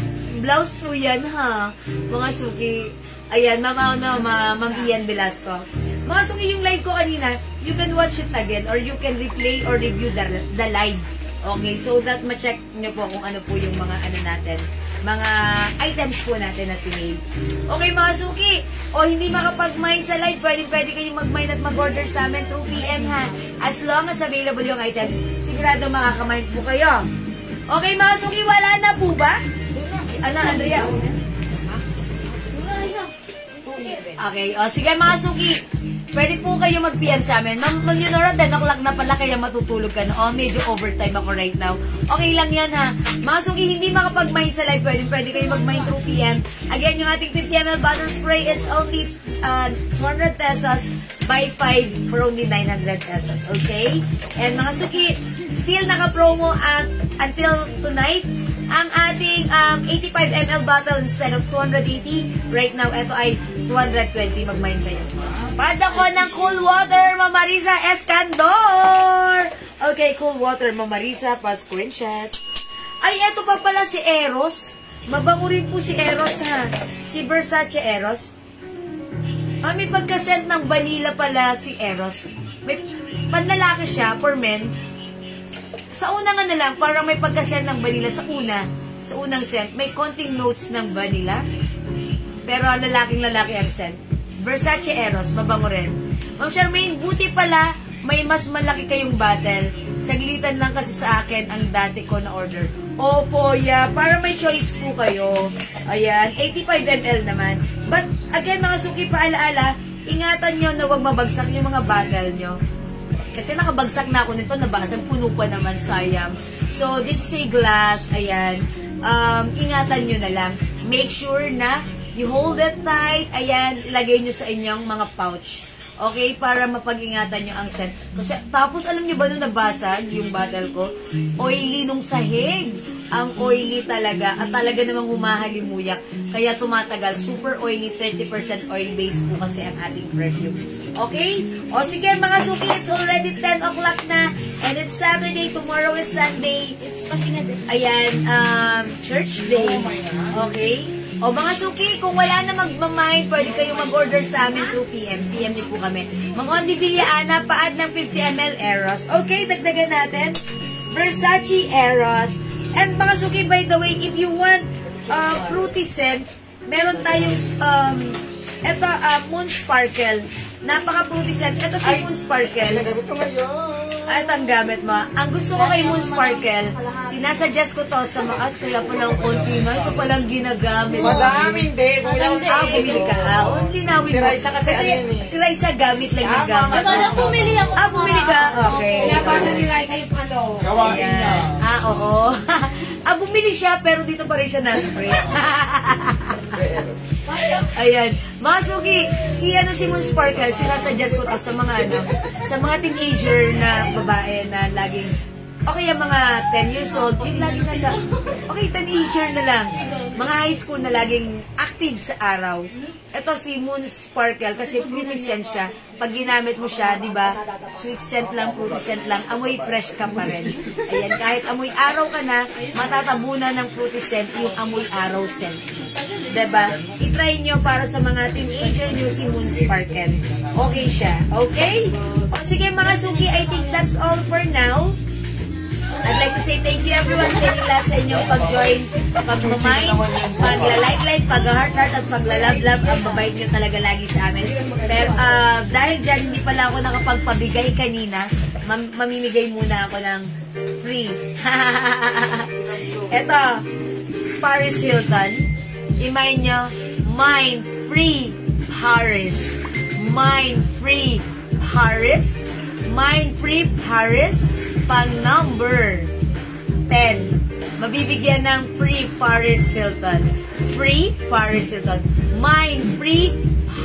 blouse po yan, ha? Mga suki. Ayan, Ma'am Ian Velasco. Mga suki, yung live ko kanina, you can watch it again or you can replay or review the live. Okay, so that ma-check nyo po kung ano po yung mga natin, mga items po natin na sinave. Okay, mga suki, o hindi makapag-mine sa live, pwede kayong mag-mine at mag-order sa amin through PM, ha? As long as available yung items, sigurado makaka-mine po kayo. Okay, mga suki, wala na po ba? Ano, Andrea? Okay, o sige mga suki, pwede po kayo mag-PM sa amin. Ma'am Leonora, 10 o'clock na pala kaya matutulog ka na. Medyo overtime ako right now. Okay lang yan ha. Mga suki, hindi makapag-mine sa live, pwede kayo mag-mine through PM. Again, yung ating 50 ml bottle spray is only 200 pesos by 5 for only 900 pesos. Okay? And mga suki, still naka-promo until tonight. Ang ating 85 ml bottle instead of 280, right now, ito ay 220. Mag-mine kayo. Pada ko ng Cool Water, Ma'am Marisa Escandor! Okay, Cool Water, Ma'am Marisa, pa-screenshot. Ay, ito pa pala si Eros. Mabango rin po si Eros, ha? Si Versace Eros. May pagka-scent ng vanilla pala si Eros. May panlalaki siya for men. Sa unang ano lang, parang may pagka-scent ng vanilla sa unang scent. May konting notes ng vanilla. Pero lalaking-lalaki ang scent. Versace Eros, mabango rin. Ma'am Charmaine, buti pala may mas malaki kayong bottle. Saglitan lang kasi sa akin ang dati ko na order. Opo, yeah. Para may choice po kayo. Ayan, 85 ml naman. But, again, mga suki, paalaala, ingatan nyo na huwag mabagsak yung mga bottle nyo. Kasi nakabagsak na ako nito, nabasag, puno pa naman, sayang. So, this is a glass, ayan. Ingatan nyo na lang. Make sure na you hold it tight, ayan, ilagay nyo sa inyong mga pouch. Okay, para mapag-ingatan nyo ang scent. Kasi, tapos alam nyo ba nung nabasag yung bottle ko? Oily nung sahig. Ang oily talaga. At talaga namang humahalimuyak. Kaya tumatagal. Super oily, 30% oil base po kasi ang ating perfume. Okay? O sige mga suki, it's already 10 o'clock na. And it's Saturday. Tomorrow is Sunday. Ayan, church day. Okay? O mga suki, kung wala na magmamind, pwede kayong mag-order sa amin through PM. PM niyo po kami. Mang-Ondi Villana, paad ng 50 ml Eros. Okay, dagdagan natin. Versace Eros. And mga suki, by the way, if you want fruity scent, meron tayong ito, Moon Sparkle. Napaka-fruity scent. Ito si Moon Sparkle. Nagagot ko ngayon. At ang gamit mo. Ang gusto ko kay Moon Sparkle, sinasuggest ko to sa mga, at kaya palang konti na, ito palang ginagamit. Madaming din. Bumili ka. Linawin Si mo. Raisa kasi ano yun eh. Si Raisa gamit lang yung gamit. Bumili ako. Bumili ka? Okay. Pinapasa ni Raisa yung ano. Gawain niya. Oo. Bumili siya, pero dito pa rin siya na-spray. Ayan. Mga suki, si Moon Sparkle, sinasuggest ko to sa mga teenager na babae na laging, okay, yung mga 10 years old, yung laging nasa, okay, teenager na lang. Mga high school na laging active sa araw. Ito si Moon Sparkle kasi fruity scent siya. Pag ginamit mo siya, di ba, sweet scent lang, fruity scent lang, amoy fresh ka pa rin. Ayan, kahit amoy araw ka na, matatabunan ng fruity scent yung amoy araw scent. Diba? I-try nyo para sa mga teenager nyo si Moon Sparkle. Okay siya. Okay? O sige mga suki, I think that's all for now. I'd like to say thank you everyone sa inyo lahat sa inyong pag-join, pag-mind, pagla-like-like, pag-heart-heart at pagla-love-love. Ang babait nyo talaga lagi sa amin. Pero dahil dyan, hindi pala ako nakapagpabigay kanina, mamimigay muna ako ng free. Ito, Paris Hilton. Imay nyo, Mind Free Paris. Mind Free Paris. Mind Free Paris. Pang number 10. Mabibigyan ng free Paris Hilton. Free Paris Hilton. Mind Free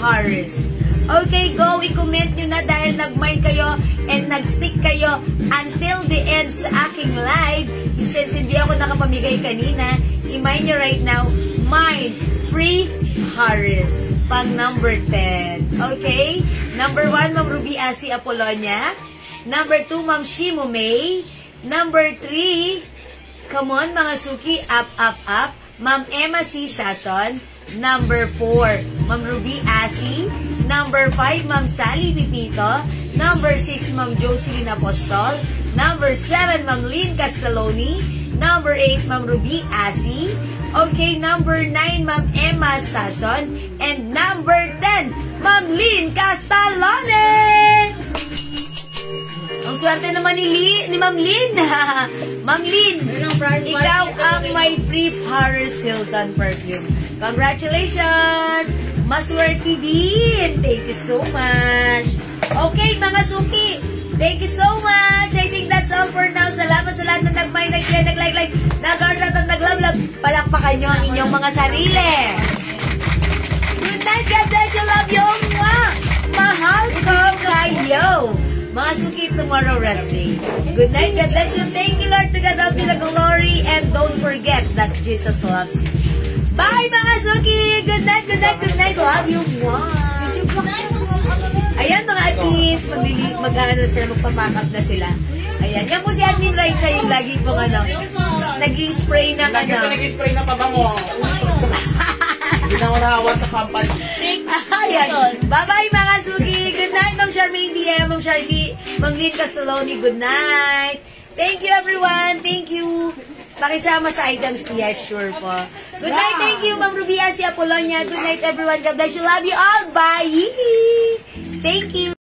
Paris. Okay, go. I-comment nyo na dahil nag-mind kayo and nag-stick kayo until the end sa aking live. Since hindi ako nakapamigay kanina, i-mind nyo right now, Mind Free Paris. Pang number 10. Okay? Number 1, Ma'am Ruby Asi Apolonia. Number 2, Ma'am Shimo May. Number 3, come on mga suki, up, up, up. Ma'am Emma C. Sason. Number 4, Ma'am Ruby Asi. Number 5, Ma'am Sally Pipito. Number 6, Ma'am Jocelyn Apostol. Number 7, Ma'am Lynn Castelloni. Number 8, Ma'am Ruby Asi. Okay, number 9, Ma'am Emma Sason. And number 10, Ma'am Lynn Castelloni. Ang swerte naman ni Ma'am Lynn. Ma'am Lynn, ikaw ang may free Paris Hilton perfume. Congratulations! Maswerte din. Thank you so much. Okay, mga suki. Thank you so much. I think that's all for now. Salamat sa lahat na nag-mind, nag-share, nag-like, nag-heart, at nag-love-love. Palakpakan nyo ang inyong mga sarili. Good night. God bless you. Love you. Mahal ko kayo. Mga suki, tomorrow rest day. Good night. God bless you. Thank you, Lord. To God all be the glory. And don't forget that Jesus loves you. Bye, mga suki. Good night. Good night. Good night. Love you. Ayan, mga admins. Mag-ano sila. Magpapack-up na sila. Ayan. Yan po si Admin Raisa yung lagi pong nag-i-spray ng Lagi ko nag-spray na pabango. Hindi na ako nakawa sa company. Ayan. Bye-bye mga suki. Good night, Ma'am Charmaine DM, Ma'am Charlie, Ma'am Lynn Castelloni. Good night. Thank you, everyone. Thank you. Pakisama sa items, yes, sure po. Good night. Thank you, Ma'am Rubia, si Apolonia. Good night, everyone. God bless you. Love you all. Bye. Thank you.